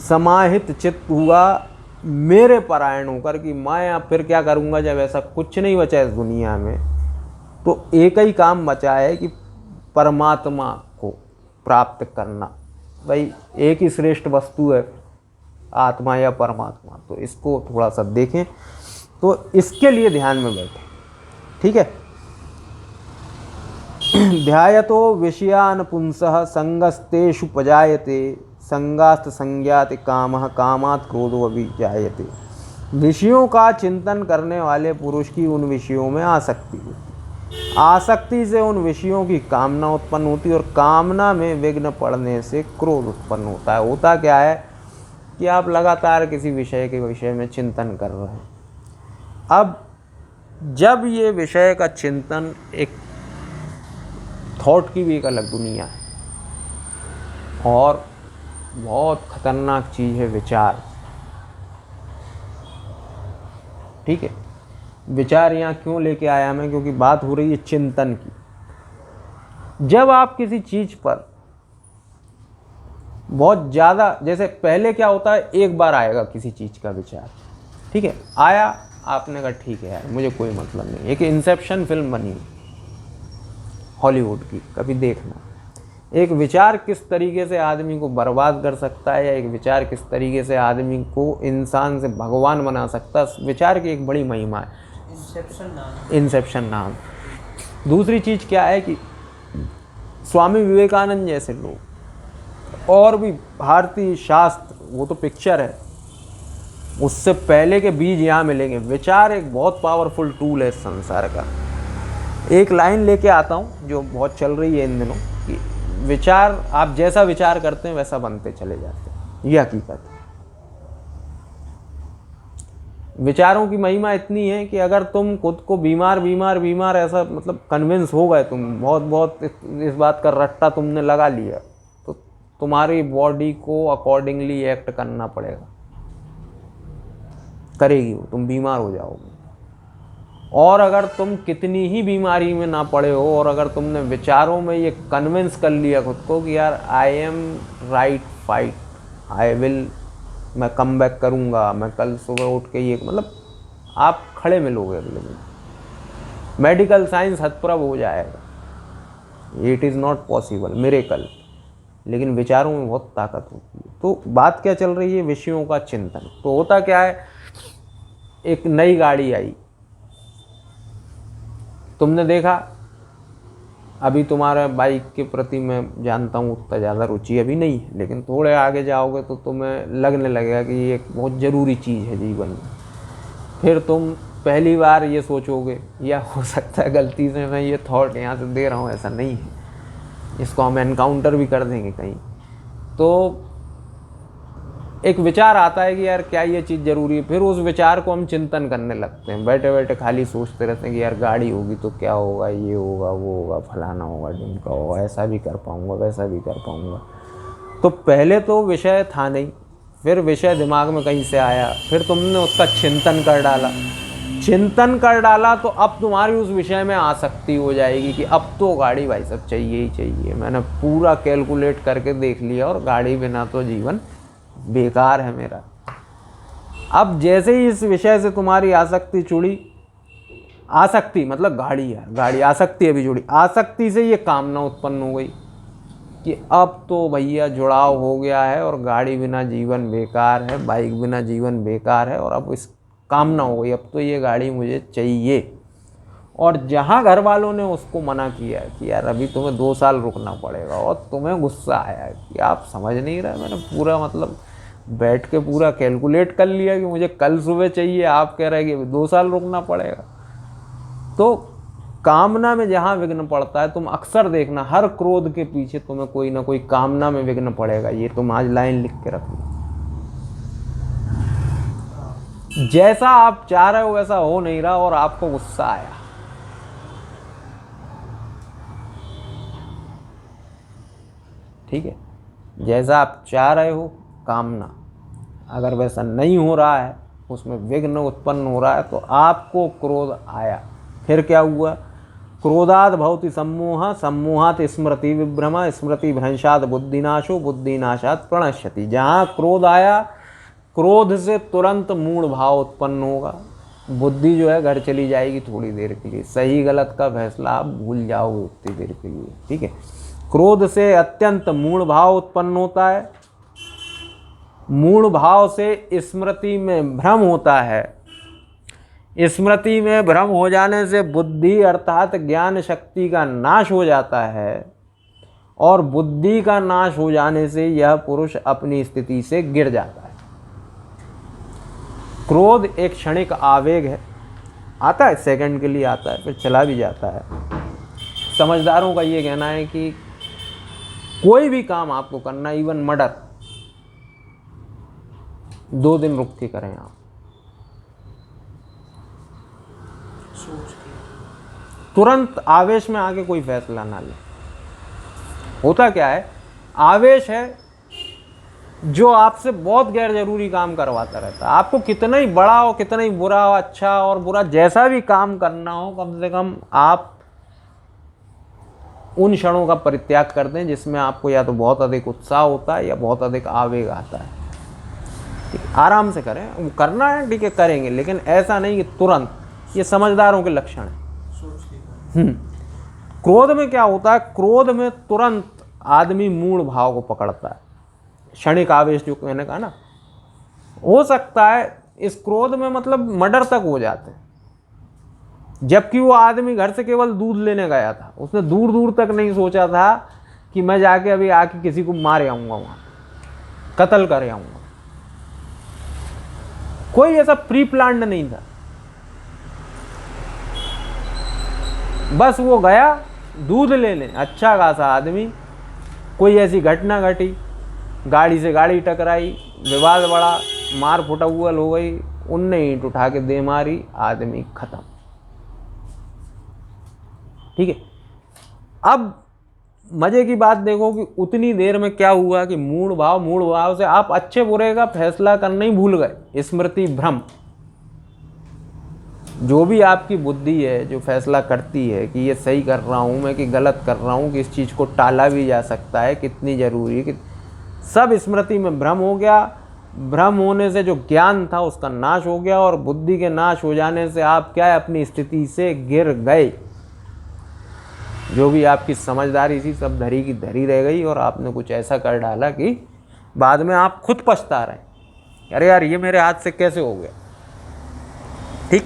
समाहित चित्त हुआ मेरे परायण होकर कि मैं अब फिर क्या करूँगा जब ऐसा कुछ नहीं बचा इस दुनिया में, तो एक ही काम बचा है कि परमात्मा को प्राप्त करना। भाई एक ही श्रेष्ठ वस्तु है आत्मा या परमात्मा, तो इसको थोड़ा सा देखें, तो इसके लिए ध्यान में बैठे, ठीक है। ध्यायतो विषयान पुंसः संगस्तेषु पजायते संगास्त संज्ञात कामः कामात् क्रोधो अभिजायते। विषयों का चिंतन करने वाले पुरुष की उन विषयों में आसक्ति होती, आसक्ति से उन विषयों की कामना उत्पन्न होती है, और कामना में विघ्न पड़ने से क्रोध उत्पन्न होता है। होता क्या है कि आप लगातार किसी विषय के विषय में चिंतन कर रहे हैं। अब जब ये विषय का चिंतन, एक थॉट की भी एक अलग दुनिया है, और बहुत खतरनाक चीज़ है विचार, ठीक है। विचार यहाँ क्यों लेके आया मैं, क्योंकि बात हो रही है चिंतन की। जब आप किसी चीज़ पर बहुत ज़्यादा, जैसे पहले क्या होता है, एक बार आएगा किसी चीज़ का विचार, ठीक है, आया, आपने कहा ठीक है यार मुझे कोई मतलब नहीं। एक इंसेप्शन फिल्म बनी हॉलीवुड की, कभी देखना। एक विचार किस तरीके से आदमी को बर्बाद कर सकता है, या एक विचार किस तरीके से आदमी को इंसान से भगवान बना सकता है, विचार की एक बड़ी महिमा है। इंसेप्शन नाम। दूसरी चीज़ क्या है कि स्वामी विवेकानंद जैसे लोग, और भी भारतीय शास्त्र, वो तो पिक्चर है, उससे पहले के बीज यहाँ मिलेंगे। विचार एक बहुत पावरफुल टूल है इस संसार का। एक लाइन लेके आता हूँ जो बहुत चल रही है इन दिनों, कि विचार, आप जैसा विचार करते हैं वैसा बनते चले जाते हैं, ये हकीकत है। विचारों की महिमा इतनी है कि अगर तुम खुद को बीमार ऐसा मतलब कन्विंस हो गए, तुम बहुत इस बात का रट्टा तुमने लगा लिया, तो तुम्हारी बॉडी को अकॉर्डिंगली एक्ट करना पड़ेगा, करेगी वो, तुम बीमार हो जाओगे। और अगर तुम कितनी ही बीमारी में ना पड़े हो, और अगर तुमने विचारों में ये कन्विंस कर लिया खुद को कि यार I am right fight, I will, मैं कम बैक करूँगा, मैं कल सुबह उठ के ये, मतलब आप खड़े मिलोगे अगले दिन। मेडिकल साइंस हतप्रभ हो जाएगा, it is not possible miracle, लेकिन विचारों में बहुत ताकत होती है। तो बात क्या चल रही है, विषयों का चिंतन। तो होता क्या है, एक नई गाड़ी आई, तुमने देखा, अभी तुम्हारा बाइक के प्रति मैं जानता हूँ उतना ज़्यादा रुचि अभी नहीं है, लेकिन थोड़े आगे जाओगे तो तुम्हें लगने लगेगा कि ये एक बहुत ज़रूरी चीज़ है जीवन में। फिर तुम पहली बार ये सोचोगे, या हो सकता है गलती से मैं ये थॉट यहाँ से दे रहा हूँ, ऐसा नहीं है, इसको हम एनकाउंटर भी कर देंगे कहीं, तो एक विचार आता है कि यार क्या ये चीज़ ज़रूरी है। फिर उस विचार को हम चिंतन करने लगते हैं, बैठे बैठे खाली सोचते रहते हैं कि यार गाड़ी होगी तो क्या होगा, ये होगा, वो होगा, फलाना होगा, ढिमका होगा, ऐसा भी कर पाऊँगा, वैसा भी कर पाऊँगा। तो पहले तो विषय था नहीं, फिर विषय दिमाग में कहीं से आया, फिर तुमने उसका चिंतन कर डाला, तो अब तुम्हारी उस विषय में आसक्ति हो जाएगी कि अब तो गाड़ी भाई साहब चाहिए ही चाहिए। मैंने पूरा कैलकुलेट करके देख लिया और गाड़ी बिना तो जीवन बेकार है मेरा। अब जैसे ही इस विषय से तुम्हारी आसक्ति जुड़ी, आसक्ति मतलब गाड़ी है, गाड़ी आसक्ति अभी जुड़ी, आसक्ति से ये कामना उत्पन्न हो गई कि अब तो भैया जुड़ाव हो गया है और गाड़ी बिना जीवन बेकार है, बाइक बिना जीवन बेकार है, और अब इस कामना हो गई, अब तो ये गाड़ी मुझे चाहिए। और जहाँ घर वालों ने उसको मना किया कि यार अभी तुम्हें 2 साल रुकना पड़ेगा, और तुम्हें गुस्सा आया कि आप समझ नहीं रहे, मैंने पूरा मतलब बैठ के पूरा कैलकुलेट कर लिया कि मुझे कल सुबह चाहिए, आप कह रहे हैं कि 2 साल रुकना पड़ेगा। तो कामना में जहाँ विघ्न पड़ता है, तुम अक्सर देखना हर क्रोध के पीछे तुम्हें कोई ना कोई कामना में विघ्न पड़ेगा। ये तुम आज लाइन लिख के रखना, जैसा आप चाह रहे हो वैसा हो नहीं रहा और आपको गुस्सा आया, ठीक है, जैसा आप चाह रहे हो कामना, अगर वैसा नहीं हो रहा है, उसमें विघ्न उत्पन्न हो रहा है, तो आपको क्रोध आया। फिर क्या हुआ, क्रोधात् भवति सम्मोह, सम्मोहात् स्मृति विभ्रम, स्मृति भ्रंशात् बुद्धिनाशो, बुद्धिनाशात् प्रणश्यति। जहाँ क्रोध आया, क्रोध से तुरंत मूढ़ भाव उत्पन्न होगा, बुद्धि जो है घर चली जाएगी थोड़ी देर के लिए, सही गलत का फैसला आप भूल जाओगे उतनी देर के लिए, ठीक है। क्रोध से अत्यंत मूढ़ भाव उत्पन्न होता है, मूढ़ भाव से स्मृति में भ्रम होता है, स्मृति में भ्रम हो जाने से बुद्धि अर्थात ज्ञान शक्ति का नाश हो जाता है, और बुद्धि का नाश हो जाने से यह पुरुष अपनी स्थिति से गिर जाता है। क्रोध एक क्षणिक आवेग है, आता है, सेकंड के लिए आता है, फिर चला भी जाता है। समझदारों का ये कहना है कि कोई भी काम आपको करना, इवन मर्डर, 2 दिन रुक के करें आप, सोच के, तुरंत आवेश में आके कोई फैसला ना ले। होता क्या है, आवेश है जो आपसे बहुत गैर जरूरी काम करवाता रहता है। आपको कितना ही बड़ा हो, कितना ही बुरा हो, अच्छा और बुरा जैसा भी काम करना हो, कम से कम आप उन क्षणों का परित्याग कर दें जिसमें आपको या तो बहुत अधिक उत्साह होता है या बहुत अधिक आवेग आता है। आराम से करें, वो करना है ठीक है करेंगे, लेकिन ऐसा नहीं कि तुरंत। ये समझदारों के लक्षण है। सोच के करें। क्रोध में क्या होता है, क्रोध में तुरंत आदमी मूढ़ भाव को पकड़ता है, क्षणिक आवेश जो मैंने कहा ना, हो सकता है इस क्रोध में मतलब मर्डर तक हो जाते हैं। जबकि वो आदमी घर से केवल दूध लेने गया था, उसने दूर दूर तक नहीं सोचा था कि मैं जाके अभी आके किसी को मार आऊंगा, वहां कत्ल कर आऊंगा। कोई ऐसा प्री प्लान्ड नहीं था, बस वो गया दूध लेने, अच्छा खासा आदमी, कोई ऐसी घटना घटी, गाड़ी से गाड़ी टकराई, विवाद बढ़ा, मार फुटौल हो गई, उनने ईंट उठा के दे मारी, आदमी खत्म, ठीक है। अब मजे की बात देखो कि उतनी देर में क्या हुआ कि मूढ़ भाव से आप अच्छे बुरे का फैसला करना ही भूल गए। स्मृति भ्रम, जो भी आपकी बुद्धि है जो फैसला करती है कि ये सही कर रहा हूँ मैं कि गलत कर रहा हूँ, कि इस चीज़ को टाला भी जा सकता है, कितनी ज़रूरी है, कि सब स्मृति में भ्रम हो गया। भ्रम होने से जो ज्ञान था उसका नाश हो गया, और बुद्धि के नाश हो जाने से आप क्या है, अपनी स्थिति से गिर गए। जो भी आपकी समझदारी थी सब धरी की धरी रह गई, और आपने कुछ ऐसा कर डाला कि बाद में आप खुद पछता रहे, अरे यार ये मेरे हाथ से कैसे हो गया, ठीक।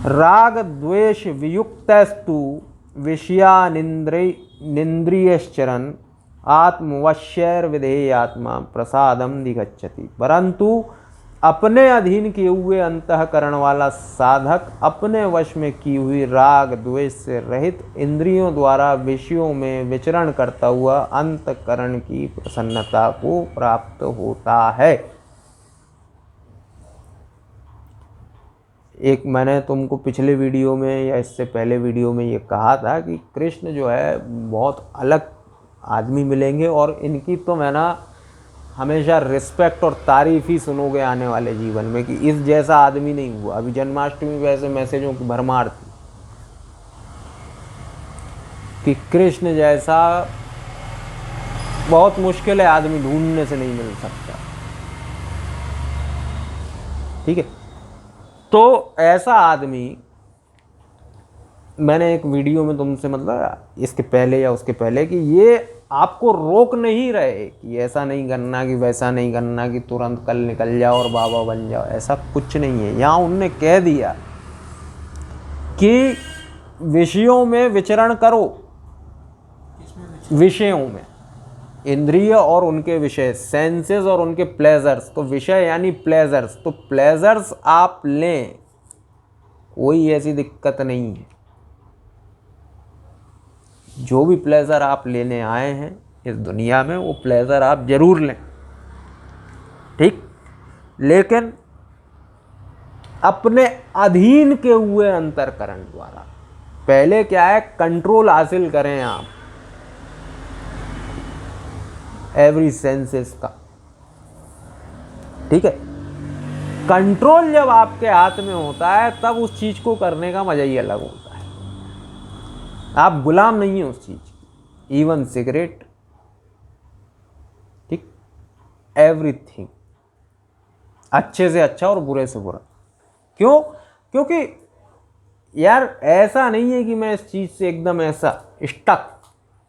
राग द्वेष वियुक्तस्तु विषयानिंद्रियश्चरन् आत्मवश्यैर्विधेयात्मा प्रसादम निगच्छति। परंतु अपने अधीन किए हुए अंतःकरण वाला साधक अपने वश में की हुई राग द्वेष से रहित इंद्रियों द्वारा विषयों में विचरण करता हुआ अंतःकरण की प्रसन्नता को प्राप्त होता है। एक मैंने तुमको पिछले वीडियो में या इससे पहले वीडियो में ये कहा था कि कृष्ण जो है बहुत अलग आदमी मिलेंगे और इनकी तो मैं ना हमेशा रिस्पेक्ट और तारीफ ही सुनोगे आने वाले जीवन में कि इस जैसा आदमी नहीं हुआ। अभी जन्माष्टमी पे ऐसे मैसेजों की भरमार थी कि कृष्ण जैसा बहुत मुश्किल है, आदमी ढूंढने से नहीं मिल सकता। ठीक है, तो ऐसा आदमी मैंने एक वीडियो में तुमसे मतलब इसके पहले या उसके पहले कि ये आपको रोक नहीं रहे कि ऐसा नहीं करना कि वैसा नहीं करना कि तुरंत कल निकल जाओ और बाबा बन जाओ, ऐसा कुछ नहीं है। यहाँ उनने कह दिया कि विषयों में विचरण करो। विषयों में, इंद्रिय और उनके विषय, सेंसेस और उनके प्लेजर्स। तो विषय यानी प्लेजर्स, तो प्लेजर्स आप लें, कोई ऐसी दिक्कत नहीं है। जो भी प्लेजर आप लेने आए हैं इस दुनिया में वो प्लेजर आप जरूर लें, ठीक, लेकिन अपने अधीन के हुए अंतःकरण द्वारा। पहले क्या है, कंट्रोल हासिल करें आप एवरी सेंसेस का। ठीक है, कंट्रोल जब आपके हाथ में होता है तब उस चीज को करने का मजा ही अलग होता है। आप गुलाम नहीं है उस चीज की। इवन सिगरेट, ठीक, एवरीथिंग, अच्छे से अच्छा और बुरे से बुरा। क्यों? क्योंकि यार ऐसा नहीं है कि मैं इस चीज से एकदम ऐसा स्टक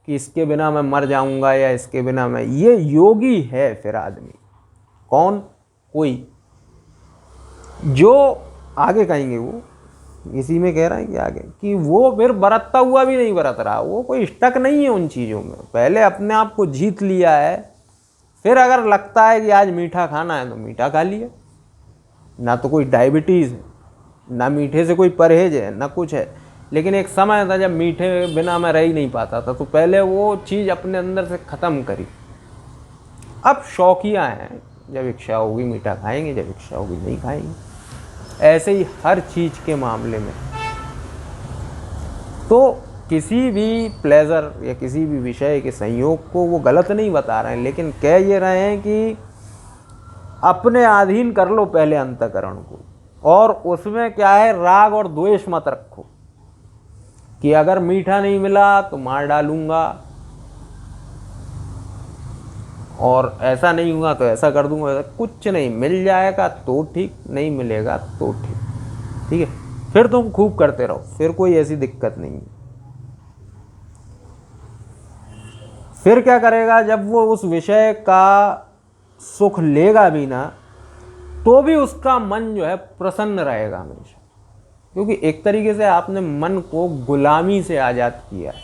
कि इसके बिना मैं मर जाऊंगा या इसके बिना मैं, ये योगी है फिर आदमी। कौन? कोई जो आगे कहेंगे, वो इसी में कह रहा है कि आगे कि वो फिर बरतता हुआ भी नहीं बरत रहा, वो कोई स्टक नहीं है उन चीज़ों में। पहले अपने आप को जीत लिया है, फिर अगर लगता है कि आज मीठा खाना है तो मीठा खा लिया। ना तो कोई डायबिटीज़ है, ना मीठे से कोई परहेज है, ना कुछ है। लेकिन एक समय था जब मीठे बिना मैं रह ही नहीं पाता था, तो पहले वो चीज़ अपने अंदर से ख़त्म करी। अब शौकिया हैं, जब इच्छा होगी मीठा खाएंगे, जब इच्छा होगी नहीं खाएंगे। ऐसे ही हर चीज़ के मामले में। तो किसी भी प्लेजर या किसी भी विषय के संयोग को वो गलत नहीं बता रहे हैं, लेकिन कह ये रहे हैं कि अपने अधीन कर लो पहले अंतःकरण को, और उसमें क्या है, राग और द्वेष मत रखो कि अगर मीठा नहीं मिला तो मार डालूंगा, और ऐसा नहीं हुआ तो ऐसा कर दूंगा। ऐसा कुछ नहीं, मिल जाएगा तो ठीक, नहीं मिलेगा तो ठीक। ठीक है, फिर तुम खूब करते रहो, फिर कोई ऐसी दिक्कत नहीं है। फिर क्या करेगा, जब वो उस विषय का सुख लेगा भी ना, तो भी उसका मन जो है प्रसन्न रहेगा हमेशा, क्योंकि एक तरीके से आपने मन को गुलामी से आजाद किया है।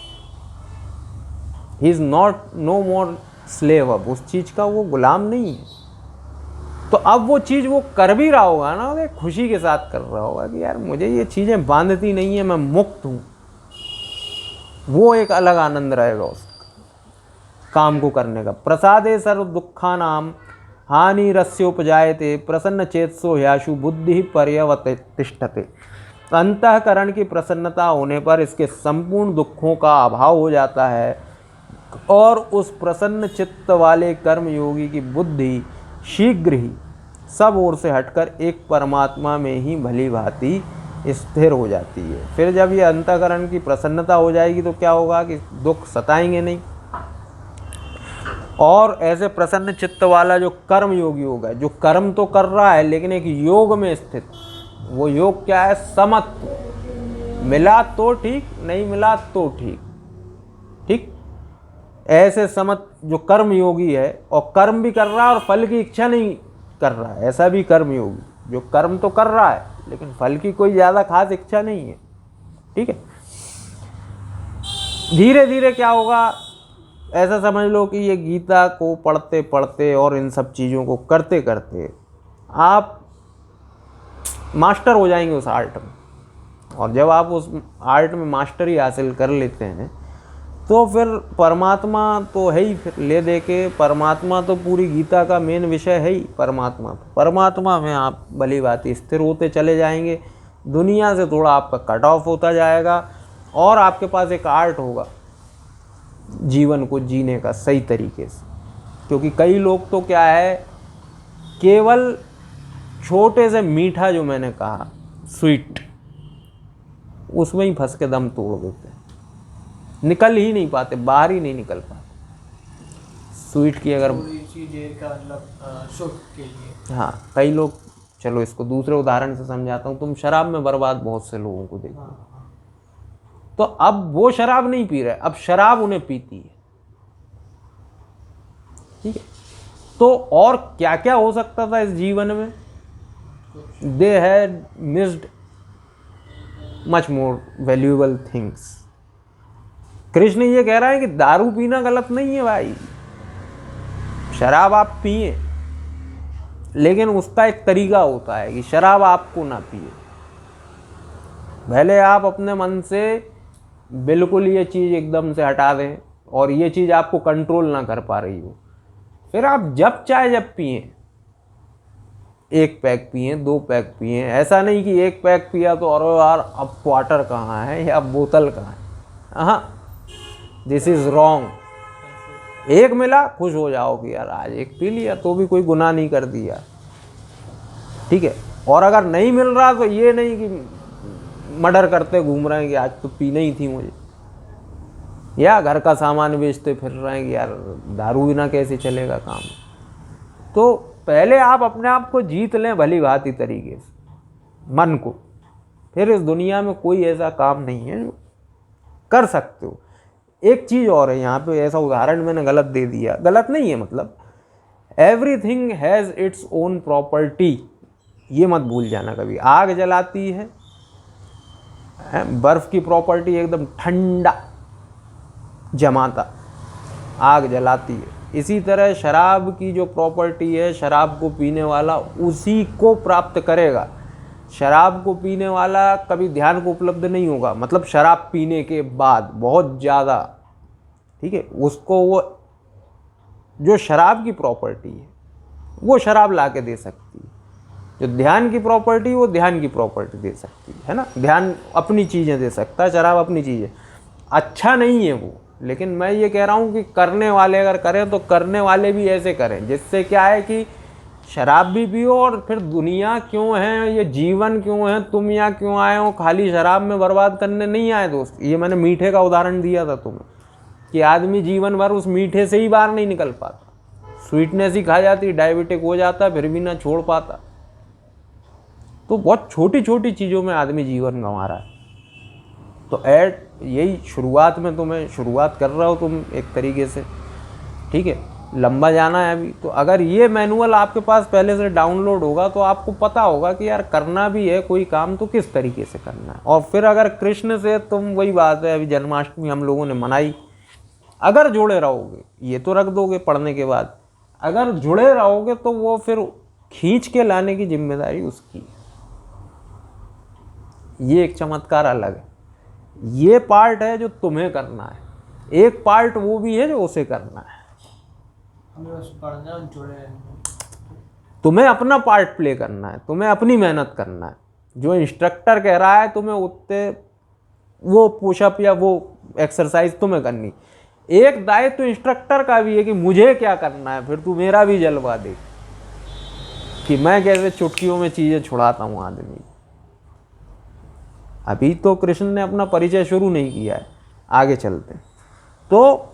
He is not know more slave, अब उस चीज का वो गुलाम नहीं है। तो अब वो चीज वो कर भी रहा होगा ना, वो खुशी के साथ कर रहा होगा कि यार मुझे ये चीजें बांधती नहीं है, मैं मुक्त हूं। वो एक अलग आनंद रहेगा उसका काम को करने का। प्रसादे सर्व दुखानाम हानि रस्योपजायते प्रसन्न चेतसो ह्याशु बुद्धि पर्यवतिष्ठते। अंतःकरण की प्रसन्नता होने पर इसके संपूर्ण दुखों का अभाव हो जाता है, और उस प्रसन्न चित्त वाले कर्म योगी की बुद्धि शीघ्र ही सब ओर से हटकर एक परमात्मा में ही भली भांति स्थिर हो जाती है। फिर जब ये अंतःकरण की प्रसन्नता हो जाएगी तो क्या होगा कि दुख सताएंगे नहीं, और ऐसे प्रसन्न चित्त वाला जो कर्म योगी होगा, जो कर्म तो कर रहा है लेकिन एक योग में स्थित, वो योग क्या है, समत्व। मिला तो ठीक, नहीं मिला तो ठीक। ठीक, ऐसे समत जो कर्म योगी है, और कर्म भी कर रहा है और फल की इच्छा नहीं कर रहा है, ऐसा भी कर्म योगी जो कर्म तो कर रहा है लेकिन फल की कोई ज़्यादा खास इच्छा नहीं है। ठीक है, धीरे धीरे क्या होगा, ऐसा समझ लो कि ये गीता को पढ़ते पढ़ते और इन सब चीज़ों को करते करते आप मास्टर हो जाएंगे उस आर्ट में। और जब आप उस आर्ट में मास्टरी हासिल कर लेते हैं तो फिर परमात्मा तो है ही, फिर ले दे के परमात्मा तो पूरी गीता का मेन विषय है ही परमात्मा। परमात्मा में आप भली भांति स्थिर होते चले जाएंगे, दुनिया से थोड़ा आपका कट ऑफ होता जाएगा और आपके पास एक आर्ट होगा जीवन को जीने का सही तरीके से। क्योंकि कई लोग तो क्या है, केवल छोटे से मीठा जो मैंने कहा स्वीट, उसमें ही फंस के दम तोड़ देते हैं, निकल ही नहीं पाते, बाहर ही नहीं निकल पाते स्वीट की। अगर चीज़ें का मतलब सुख के लिए, हाँ, कई लोग, चलो इसको दूसरे उदाहरण से समझाता हूँ। तुम शराब में बर्बाद बहुत से लोगों को देखते हो, तो अब वो शराब नहीं पी रहे, अब शराब उन्हें पीती है। ठीक है, तो और क्या क्या हो सकता था इस जीवन में। They had missed much more valuable things. Krishna ये कह रहा है कि दारू पीना गलत नहीं है भाई, शराब आप पिए, लेकिन उसका एक तरीका होता है कि शराब आपको ना पिए। पहले आप अपने मन से बिल्कुल ये चीज़ एकदम से हटा दें और ये चीज़ आपको कंट्रोल ना कर पा रही हो, फिर आप जब चाहे जब पिए, 1 पैक पिए, 2 पैक पिए। ऐसा नहीं कि 1 पैक पिया तो अरे यार अब क्वार्टर कहाँ है या बोतल कहाँ है। हाँ, दिस इज़ रॉन्ग। 1 मिला खुश हो जाओ कि यार आज 1 पी लिया तो भी कोई गुनाह नहीं कर दिया। ठीक है, और अगर नहीं मिल रहा तो ये नहीं कि मर्डर करते घूम रहे हैं कि आज तो पीना ही थी मुझे, या घर का सामान बेचते फिर रहे हैं कि यार दारू बिना कैसे चलेगा काम। तो पहले आप अपने आप को जीत लें भली भांति तरीके से, मन को, फिर इस दुनिया में कोई ऐसा काम नहीं है जो कर सकते हो। एक चीज़ और है यहाँ पे, ऐसा उदाहरण मैंने गलत दे दिया, गलत नहीं है, मतलब everything has its own property, ये मत भूल जाना कभी। आग जलाती है, बर्फ़ की प्रॉपर्टी एकदम ठंडा जमाता, आग जलाती है। इसी तरह शराब की जो प्रॉपर्टी है, शराब को पीने वाला उसी को प्राप्त करेगा। शराब को पीने वाला कभी ध्यान को उपलब्ध नहीं होगा, मतलब शराब पीने के बाद बहुत ज़्यादा, ठीक है, उसको वो जो शराब की प्रॉपर्टी है वो शराब ला के दे सकती है। जो ध्यान की प्रॉपर्टी वो ध्यान की प्रॉपर्टी दे सकती है ना। ध्यान अपनी चीज़ें दे सकता है, शराब अपनी चीज़ें। अच्छा नहीं है वो, लेकिन मैं ये कह रहा हूँ कि करने वाले अगर करें तो करने वाले भी ऐसे करें जिससे क्या है कि शराब भी पियो और फिर दुनिया क्यों है, ये जीवन क्यों है, तुम यहाँ क्यों आए हो, खाली शराब में बर्बाद करने नहीं आए दोस्त। ये मैंने मीठे का उदाहरण दिया था तुम्हें कि आदमी जीवन भर उस मीठे से ही बाहर नहीं निकल पाता, स्वीटनेस ही खा जाती, डायबिटिक हो जाता, फिर भी ना छोड़ पाता। तो बहुत छोटी छोटी चीज़ों में आदमी जीवन गंवा रहा है। तो यही शुरुआत में तुम्हें शुरुआत कर रहा हो तुम एक तरीके से, ठीक है, लंबा जाना है अभी। तो अगर ये मैनुअल आपके पास पहले से डाउनलोड होगा तो आपको पता होगा कि यार करना भी है कोई काम तो किस तरीके से करना है। और फिर अगर कृष्ण से तुम, वही बात है, अभी जन्माष्टमी हम लोगों ने मनाई, अगर जुड़े रहोगे, ये तो रख दोगे पढ़ने के बाद, अगर जुड़े रहोगे तो वो फिर खींच के लाने की जिम्मेदारी उसकी है। ये एक चमत्कार अलग है। ये पार्ट है जो तुम्हें करना है, एक पार्ट वो भी है जो उसे करना है। हमें बस पढ़ना और जुड़े रहना, तुम्हें अपना पार्ट प्ले करना है, तुम्हें अपनी मेहनत करना है। जो इंस्ट्रक्टर कह रहा है तुम्हें उतने वो पुशअप या वो एक्सरसाइज तुम्हें करनी। एक दायित्व तो इंस्ट्रक्टर का भी है कि मुझे क्या करना है, फिर तू मेरा भी जलवा दे कि मैं कैसे चुटकियों में चीज़ें छुड़ाता हूँ आदमी। अभी तो कृष्ण ने अपना परिचय शुरू नहीं किया है, आगे चलते हैं। तो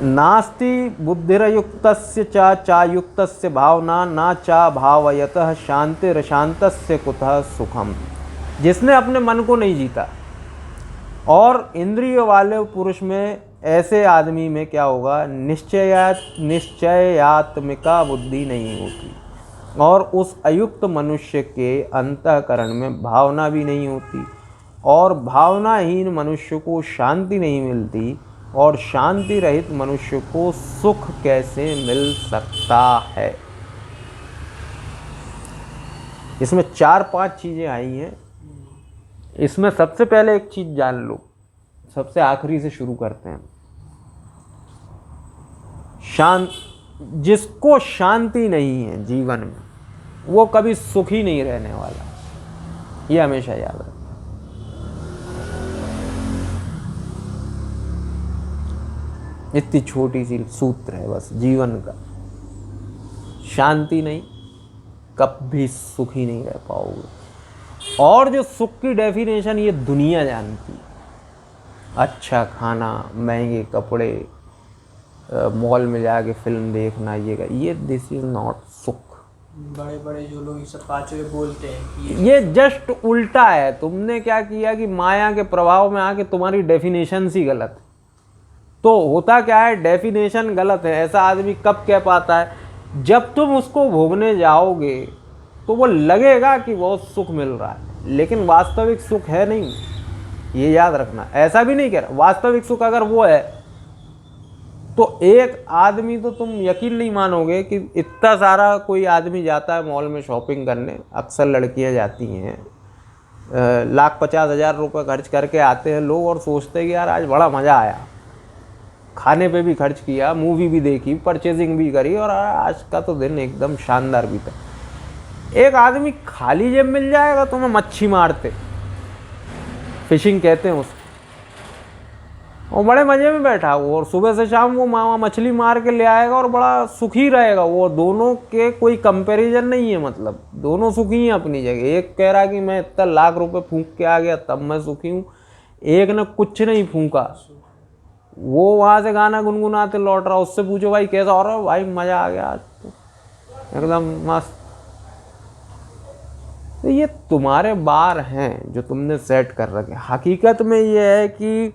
नास्ति बुद्धिरयुक्तस्य चायुक्तस्य भावना ना चा भावयतः शांतिरशांतस्य कुतः सुखम। जिसने अपने मन को नहीं जीता और इंद्रिय वाले पुरुष में, ऐसे आदमी में क्या होगा, निश्चयात्मिका बुद्धि नहीं होती। और उस अयुक्त मनुष्य के अंतःकरण में भावना भी नहीं होती, और भावनाहीन मनुष्य को शांति नहीं मिलती, और शांति रहित मनुष्य को सुख कैसे मिल सकता है। इसमें 4-5 चीज़ें आई हैं। इसमें सबसे पहले एक चीज़ जान लो, सबसे आखिरी से शुरू करते हैं। जिसको शांति नहीं है जीवन में, वो कभी सुखी नहीं रहने वाला, ये हमेशा याद रखना। इतनी छोटी सी सूत्र है बस जीवन का। शांति नहीं, कभी सुखी नहीं रह पाओगे। और जो सुख की डेफिनेशन ये दुनिया जानती है, अच्छा खाना, महंगे कपड़े, मॉल में जाके फिल्म देखना, ये दिस इज नॉट सुख। बड़े बड़े जो लोग सब पाँचों में बोलते हैं कि ये जस्ट उल्टा है। तुमने क्या किया कि माया के प्रभाव में आके तुम्हारी डेफिनेशन ही गलत है। तो होता क्या है, डेफिनेशन गलत है। ऐसा आदमी कब कह पाता है, जब तुम उसको भोगने जाओगे तो वो लगेगा कि बहुत सुख मिल रहा है, लेकिन वास्तविक सुख है नहीं, ये याद रखना। ऐसा भी नहीं कह रहा, वास्तविक सुख अगर वो है तो एक आदमी, तो तुम यकीन नहीं मानोगे कि इतना सारा कोई आदमी जाता है मॉल में शॉपिंग करने, अक्सर लड़कियां जाती हैं, 1,50,000 रुपये खर्च करके आते हैं लोग और सोचते हैं कि यार आज बड़ा मज़ा आया, खाने पे भी खर्च किया, मूवी भी देखी, परचेजिंग भी करी, और आज का तो दिन एकदम शानदार बीता। एक आदमी खाली जेब मिल जाएगा तुम्हें मच्छी मारते, फिशिंग कहते हैं उसको, और बड़े मज़े में बैठा वो, और सुबह से शाम वो मामा मछली मार के ले आएगा और बड़ा सुखी रहेगा वो। दोनों के कोई कंपैरिजन नहीं है, मतलब दोनों सुखी हैं अपनी जगह। एक कह रहा कि मैं इतना लाख रुपए फूंक के आ गया तब मैं सुखी हूँ, एक ने कुछ नहीं फूंका, वो वहाँ से गाना गुनगुनाते लौट रहा। उससे पूछो भाई कैसा हो रहा है, भाई मज़ा आ गया आज तो एकदम मस्त। तो ये तुम्हारे बार हैं जो तुमने सेट कर रखे। हकीकत में ये है कि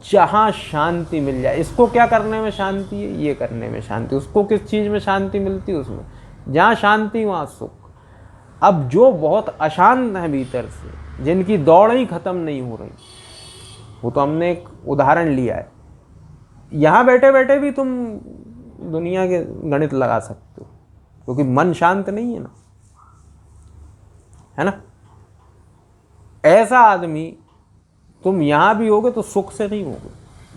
जहाँ शांति मिल जाए, इसको क्या करने में शांति है, ये करने में शांति। उसको किस चीज़ में शांति मिलती है, उसमें। जहाँ शांति वहाँ सुख। अब जो बहुत अशांत हैं भीतर से, जिनकी दौड़ ही ख़त्म नहीं हो रही, वो तो हमने एक उदाहरण लिया है। यहाँ बैठे बैठे भी तुम दुनिया के गणित लगा सकते हो, क्योंकि मन शांत नहीं है ना, है ना। ऐसा आदमी तुम यहाँ भी होगे तो सुख से नहीं होगे,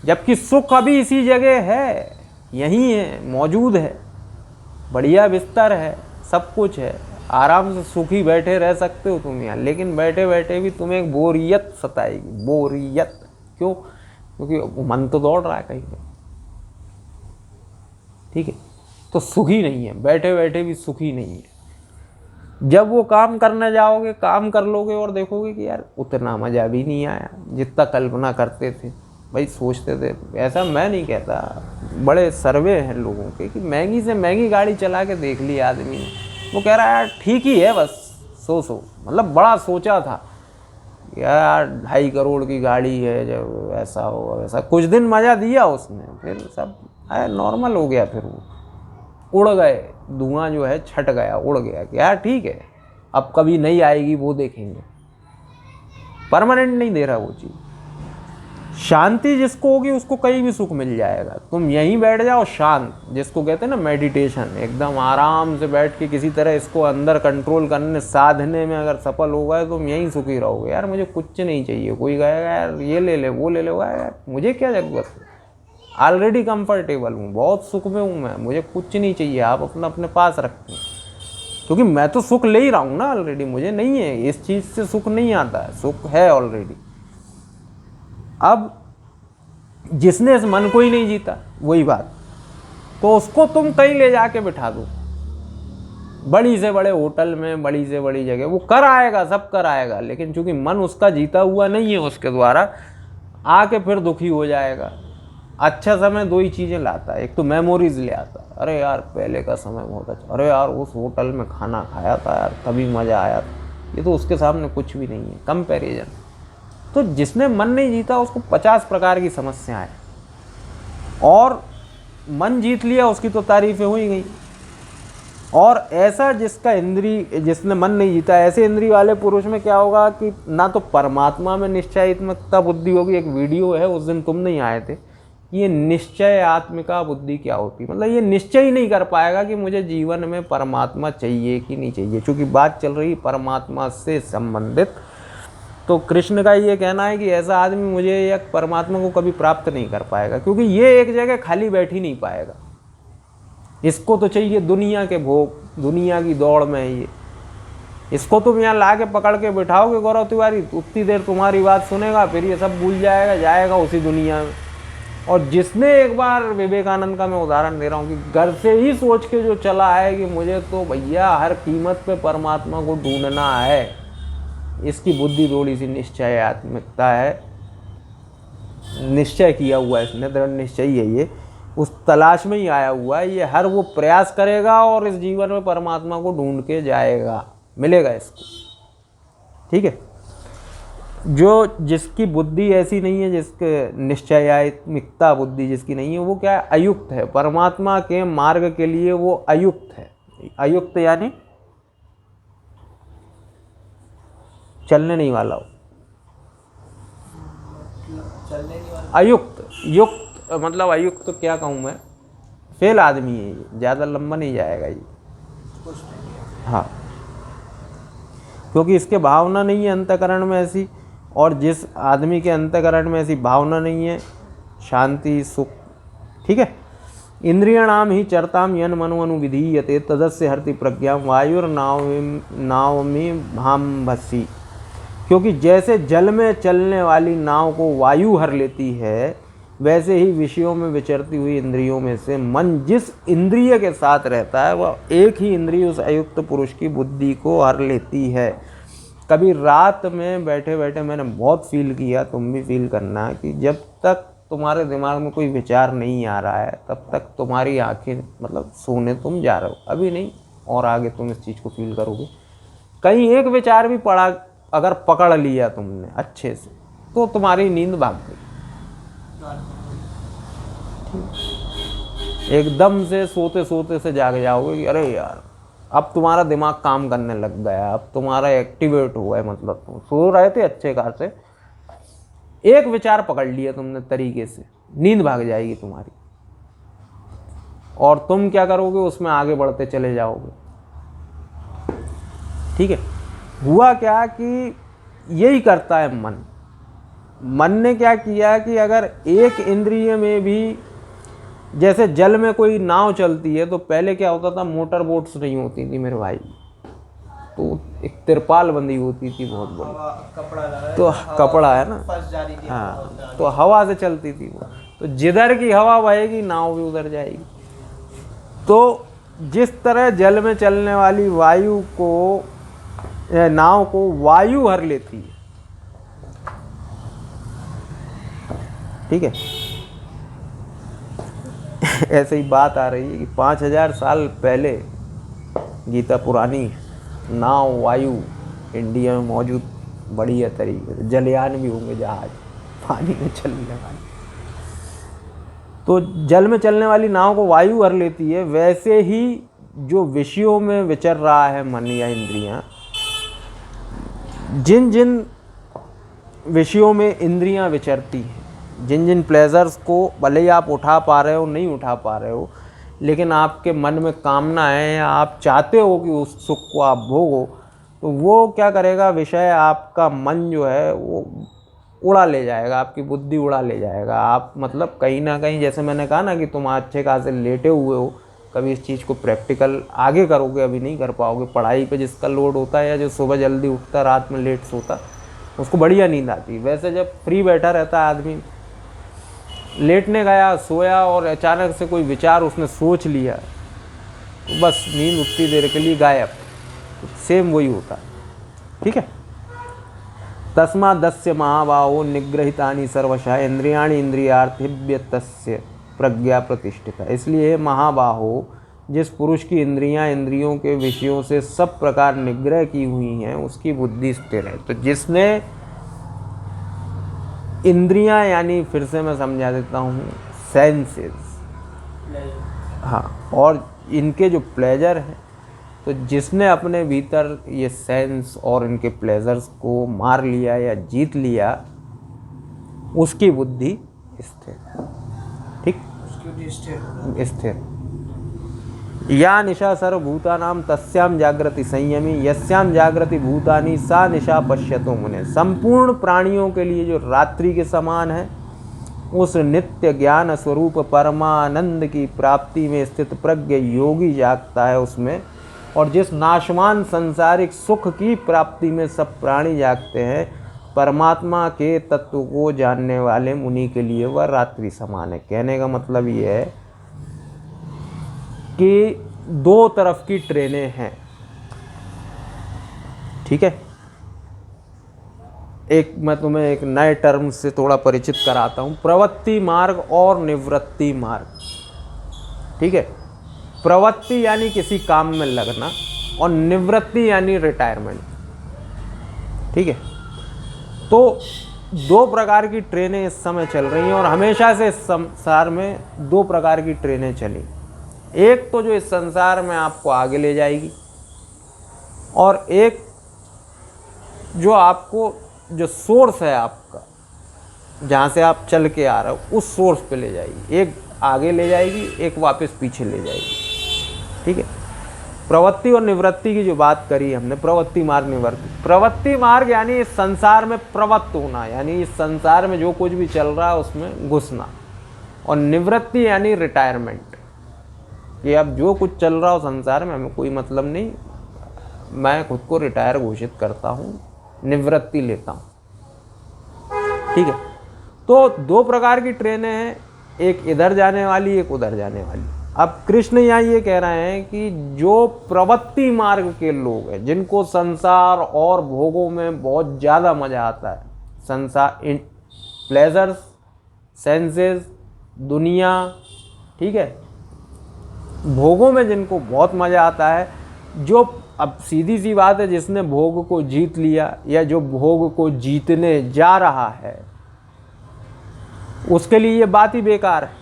जबकि सुख अभी इसी जगह है, यहीं है, मौजूद है, बढ़िया बिस्तर है, सब कुछ है, आराम से सुखी बैठे रह सकते हो तुम यहाँ। लेकिन बैठे बैठे भी तुम्हें एक बोरियत सताएगी, बोरियत। क्यों? क्योंकि मन तो दौड़ रहा है कहीं पे, ठीक है। तो सुखी नहीं है, बैठे बैठे भी सुखी नहीं है। जब वो काम करने जाओगे, काम कर लोगे और देखोगे कि यार उतना मज़ा भी नहीं आया जितना कल्पना करते थे, भाई सोचते थे। ऐसा मैं नहीं कहता, बड़े सर्वे हैं लोगों के कि महंगी से महंगी गाड़ी चला के देख ली आदमी ने, वो कह रहा है यार ठीक ही है, बस सो मतलब बड़ा सोचा था यार 2.5 करोड़ की गाड़ी है, जब ऐसा हो वैसा। कुछ दिन मज़ा दिया उसने, फिर सब नॉर्मल हो गया, फिर वो उड़ गए, धुआं जो है छट गया, उड़ गया कि यार ठीक है अब कभी नहीं आएगी वो देखेंगे। परमानेंट नहीं दे रहा वो चीज़। शांति जिसको होगी उसको कहीं भी सुख मिल जाएगा। तुम यहीं बैठ जाओ शांत, जिसको कहते हैं ना मेडिटेशन, एकदम आराम से बैठ के किसी तरह इसको अंदर कंट्रोल करने, साधने में अगर सफल हो गए तुम यहीं सुखी रहोगे। यार मुझे कुछ नहीं चाहिए, कोई कहेगा यार ये ले ले वो ले ले, यार मुझे क्या ज़रूरत है, ऑलरेडी कंफर्टेबल हूँ, बहुत सुख में हूँ मैं, मुझे कुछ नहीं चाहिए, आप अपने पास रखते हैं। क्योंकि मैं तो सुख ले ही रहा हूँ ना ऑलरेडी, मुझे नहीं है इस चीज़ से सुख नहीं आता है, सुख है ऑलरेडी। अब जिसने इस मन को ही नहीं जीता, वही बात, तो उसको तुम कहीं ले जाके बिठा दो, बड़ी से बड़े होटल में, बड़ी से बड़ी जगह, वो कर आएगा, सब कर आएगा, लेकिन चूंकि मन उसका जीता हुआ नहीं है उसके द्वारा, आके फिर दुखी हो जाएगा। अच्छा समय दो ही चीज़ें लाता है, एक तो मेमोरीज ले आता है, अरे यार पहले का समय बहुत अच्छा, अरे यार उस होटल में खाना खाया था यार तभी मज़ा आया था। ये तो उसके सामने कुछ भी नहीं है, कंपैरिजन। तो जिसने मन नहीं जीता उसको 50 प्रकार की समस्याएं हैं, और मन जीत लिया उसकी तो तारीफें हो ही गई। और ऐसा जिसने मन नहीं जीता, ऐसे इंद्रिय वाले पुरुष में क्या होगा कि ना तो परमात्मा में निश्चयात्मकता बुद्धि होगी। एक वीडियो है, उस दिन तुम नहीं आए थे, ये निश्चय आत्मिका बुद्धि क्या होती, मतलब ये निश्चय ही नहीं कर पाएगा कि मुझे जीवन में परमात्मा चाहिए कि नहीं चाहिए। क्योंकि बात चल रही परमात्मा से संबंधित, तो कृष्ण का ये कहना है कि ऐसा आदमी मुझे या परमात्मा को कभी प्राप्त नहीं कर पाएगा, क्योंकि ये एक जगह खाली बैठ ही नहीं पाएगा। इसको तो चाहिए दुनिया के भोग, दुनिया की दौड़ में ये। इसको तुम यहाँ ला के पकड़ के बिठाओगे गौरव तिवारी, उतनी देर तुम्हारी बात सुनेगा, फिर ये सब भूल जाएगा, जाएगा उसी दुनिया में। और जिसने एक बार, विवेकानंद का मैं उदाहरण दे रहा हूँ, कि घर से ही सोच के जो चला है कि मुझे तो भैया हर कीमत पे परमात्मा को ढूंढना है, इसकी बुद्धि थोड़ी सी निश्चयात्मकता है, निश्चय किया हुआ है इसने, दृढ़ निश्चय है ये, उस तलाश में ही आया हुआ है। ये हर वो प्रयास करेगा और इस जीवन में परमात्मा को ढूंढ के जाएगा, मिलेगा इसको। ठीक है, जिसकी बुद्धि ऐसी नहीं है, जिसके निश्चयात्मिकता बुद्धि जिसकी नहीं है, वो क्या है, अयुक्त है, परमात्मा के मार्ग के लिए वो अयुक्त है। अयुक्त यानी चलने नहीं वाला हो, चलने नहीं वाला। अयुक्त, युक्त मतलब अयुक्त तो क्या कहूँ मैं, फेल आदमी है ये, ज़्यादा लंबा नहीं जाएगा ये। कुछ नहीं। हाँ, क्योंकि इसके भावना नहीं है अंतःकरण में ऐसी, और जिस आदमी के अंतःकरण में ऐसी भावना नहीं है, शांति सुख। ठीक है, इंद्रियाणाम ही चरताम यन मनो अनुविधीयते तदस्य हरति प्रज्ञाम वायुर्नावमी भाम भस्सी। क्योंकि जैसे जल में चलने वाली नाव को वायु हर लेती है, वैसे ही विषयों में विचरती हुई इंद्रियों में से मन जिस इंद्रिय के साथ रहता है, वह एक ही इंद्रिय उस अयुक्त पुरुष की बुद्धि को हर लेती है। कभी रात में बैठे बैठे मैंने बहुत फील किया, तुम भी फील करना, कि जब तक तुम्हारे दिमाग में कोई विचार नहीं आ रहा है, तब तक तुम्हारी आंखें, मतलब सोने तुम जा रहे हो, अभी नहीं और आगे तुम इस चीज़ को फील करोगे। कहीं एक विचार भी पड़ा, अगर पकड़ लिया तुमने अच्छे से, तो तुम्हारी नींद भाग गई एकदम से। सोते सोते से जाग जाओगे कि अरे यार, अब तुम्हारा दिमाग काम करने लग गया, अब तुम्हारा एक्टिवेट हुआ है, मतलब तुम सो रहे थे अच्छे खासे, एक विचार पकड़ लिया तुमने तरीके से, नींद भाग जाएगी तुम्हारी, और तुम क्या करोगे, उसमें आगे बढ़ते चले जाओगे। ठीक है, हुआ क्या कि यही करता है मन। मन ने क्या किया कि अगर एक इंद्रिय में भी, जैसे जल में कोई नाव चलती है, तो पहले क्या होता था, मोटर बोट्स नहीं होती थी मेरे भाई, तो एक तिरपाल बंधी होती थी बहुत बड़ी, कपड़ा लगा, तो कपड़ा है ना, फंस जा रही थी। हाँ, तो हवा से चलती थी वो, तो जिधर की हवा बहेगी नाव भी उधर जाएगी। तो जिस तरह जल में चलने वाली वायु को, नाव को वायु हर लेती है। ठीक है, ऐसे ही बात आ रही है कि 5000 साल पहले, गीता पुरानी, नाव वायु इंडिया में मौजूद बढ़िया तरीके से, जलयान भी होंगे, जहाज पानी में चलने वाले। तो जल में चलने वाली नाव को वायु हर लेती है, वैसे ही जो विषयों में विचर रहा है मन या इंद्रियां, जिन जिन विषयों में इंद्रियां विचरती हैं, जिन जिन प्लेजर्स को भले ही आप उठा पा रहे हो नहीं उठा पा रहे हो, लेकिन आपके मन में कामना है या आप चाहते हो कि उस सुख को आप भोगो, तो वो क्या करेगा, विषय आपका मन जो है वो उड़ा ले जाएगा, आपकी बुद्धि उड़ा ले जाएगा। आप मतलब कहीं ना कहीं, जैसे मैंने कहा ना कि तुम अच्छे खासे लेटे हुए हो, कभी इस चीज़ को प्रैक्टिकल आगे करोगे, अभी नहीं कर पाओगे। पढ़ाई पे जिसका लोड होता है, या जो सुबह जल्दी उठता रात में लेट सोता, उसको बढ़िया नींद आती है। वैसे जब फ्री बैठा रहता है आदमी, लेटने गया, सोया, और अचानक से कोई विचार उसने सोच लिया, तो बस नींद उतनी देर के लिए गायब। तो सेम वही होता है। ठीक है, तस्मादस्य महाबाहो निग्रहितानि सर्वशः इंद्रियाणि इंद्रियार्थेभ्यस्तस्य प्रज्ञा प्रतिष्ठिता। इसलिए महाबाहो, जिस पुरुष की इंद्रियां इंद्रियों के विषयों से सब प्रकार निग्रह की हुई हैं, उसकी बुद्धि स्थिर है। तो जिसने इंद्रियां, यानी फिर से मैं समझा देता हूँ, सेंसेस, हाँ, और इनके जो प्लेजर है, तो जिसने अपने भीतर ये सेंस और इनके प्लेजर्स को मार लिया या जीत लिया, उसकी बुद्धि स्थिर, ठीक, उसकी वजह स्थिर स्थिर। या निशा सर्वभूतानां तस्याम जागृति संयमी यस्याम जागृति भूतानि सा निशा पश्यतो मुने। संपूर्ण प्राणियों के लिए जो रात्रि के समान है, उस नित्य ज्ञान स्वरूप परमानंद की प्राप्ति में स्थित प्रज्ञ योगी जागता है उसमें। और जिस नाशवान संसारिक सुख की प्राप्ति में सब प्राणी जागते हैं, परमात्मा के तत्व को जानने वाले मुनि के लिए वह रात्रि समान है। कहने का मतलब ये है कि दो तरफ की ट्रेनें हैं, ठीक है। एक मैं तुम्हें एक नए टर्म से थोड़ा परिचित कराता हूँ, प्रवृत्ति मार्ग और निवृत्ति मार्ग, ठीक है। प्रवृत्ति यानी किसी काम में लगना और निवृत्ति यानी रिटायरमेंट, ठीक है। तो दो प्रकार की ट्रेनें इस समय चल रही हैं और हमेशा से इस संसार में दो प्रकार की ट्रेनें चली। एक तो जो इस संसार में आपको आगे ले जाएगी, और एक जो आपको जो सोर्स है आपका, जहाँ से आप चल के आ रहे हो, उस सोर्स पे ले जाएगी। एक आगे ले जाएगी, एक वापस पीछे ले जाएगी, ठीक है। प्रवृत्ति और निवृत्ति की जो बात करी हमने, प्रवृत्ति मार्ग निवृत्ति। प्रवृत्ति मार्ग यानी इस संसार में प्रवृत्त होना, यानी इस संसार में जो कुछ भी चल रहा है उसमें घुसना। और निवृत्ति यानी रिटायरमेंट, कि अब जो कुछ चल रहा हो संसार में हमें कोई मतलब नहीं, मैं खुद को रिटायर घोषित करता हूँ, निवृत्ति लेता हूँ, ठीक है। तो दो प्रकार की ट्रेनें हैं, एक इधर जाने वाली, एक उधर जाने वाली। अब कृष्ण यहाँ ये कह रहे हैं कि जो प्रवृत्ति मार्ग के लोग हैं, जिनको संसार और भोगों में बहुत ज़्यादा मज़ा आता है, संसार इन प्लेजर्स, सेंसेस, दुनिया, ठीक है, भोगों में जिनको बहुत मज़ा आता है, जो अब सीधी सी बात है, जिसने भोग को जीत लिया या जो भोग को जीतने जा रहा है, उसके लिए ये बात ही बेकार है।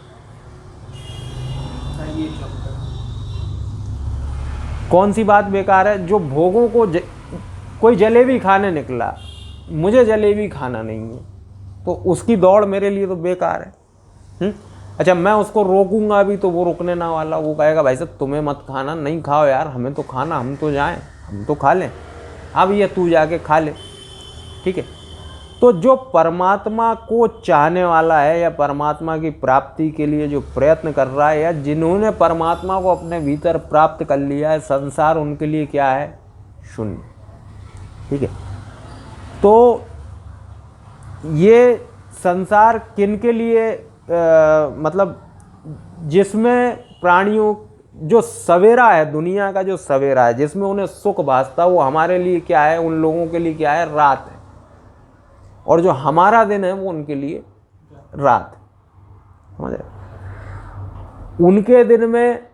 कौन सी बात बेकार है? जो भोगों को कोई जलेबी खाने निकला, मुझे जलेबी खाना नहीं है, तो उसकी दौड़ मेरे लिए तो बेकार है। अच्छा, मैं उसको रोकूंगा भी तो वो रुकने ना वाला, वो कहेगा भाई साहब तुम्हें मत खाना, नहीं खाओ यार, हमें तो खाना, हम तो जाएं, हम तो खा लें, अब ये तू जाके खा ले, ठीक है। तो जो परमात्मा को चाहने वाला है या परमात्मा की प्राप्ति के लिए जो प्रयत्न कर रहा है, या जिन्होंने परमात्मा को अपने भीतर प्राप्त कर लिया है, संसार उनके लिए क्या है? शून्य, ठीक है। तो ये संसार किनके लिए मतलब जिसमें प्राणियों जो सवेरा है, दुनिया का जो सवेरा है, जिसमें उन्हें सुख भासता, वो हमारे लिए क्या है? उन लोगों के लिए क्या है? रात है। और जो हमारा दिन है वो उनके लिए रात है, समझ रहे? उनके दिन में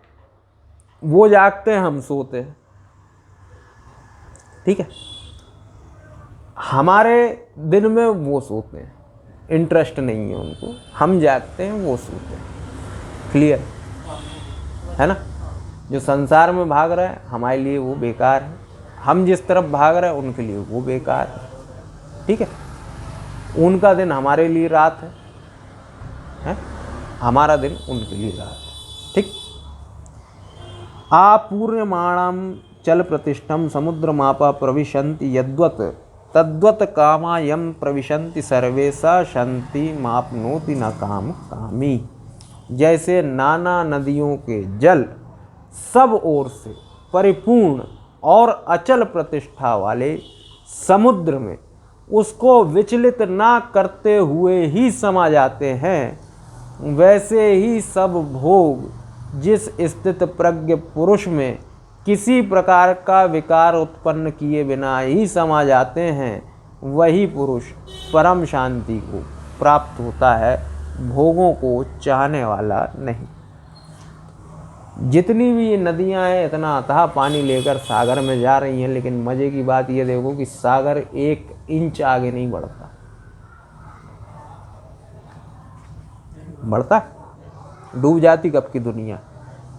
वो जागते हैं, हम सोते हैं, ठीक है। हमारे दिन में वो सोते हैं, इंटरेस्ट नहीं है उनको, हम जागते हैं, वो सोते हैं। क्लियर है ना? जो संसार में भाग रहे हैं हमारे लिए वो बेकार है, हम जिस तरफ भाग रहे हैं उनके लिए वो बेकार है, ठीक है। उनका दिन हमारे लिए रात है? हमारा दिन उनके लिए रात है, ठीक। आपूर्यमाणम चल प्रतिष्ठम समुद्र मापा प्रविशन्ति यद्वत तद्वत कामायम प्रविशन्ति सर्वे स शांति मापनोति न काम कामी। जैसे नाना नदियों के जल सब ओर से परिपूर्ण और अचल प्रतिष्ठा वाले समुद्र में उसको विचलित ना करते हुए ही समा जाते हैं, वैसे ही सब भोग जिस स्थित प्रज्ञ पुरुष में किसी प्रकार का विकार उत्पन्न किए बिना ही समा जाते हैं, वही पुरुष परम शांति को प्राप्त होता है, भोगों को चाहने वाला नहीं। जितनी भी ये नदियां हैं इतना अथाह पानी लेकर सागर में जा रही हैं, लेकिन मज़े की बात ये देखो कि सागर 1 इंच आगे नहीं बढ़ता। बढ़ता? डूब जाती कब की दुनिया,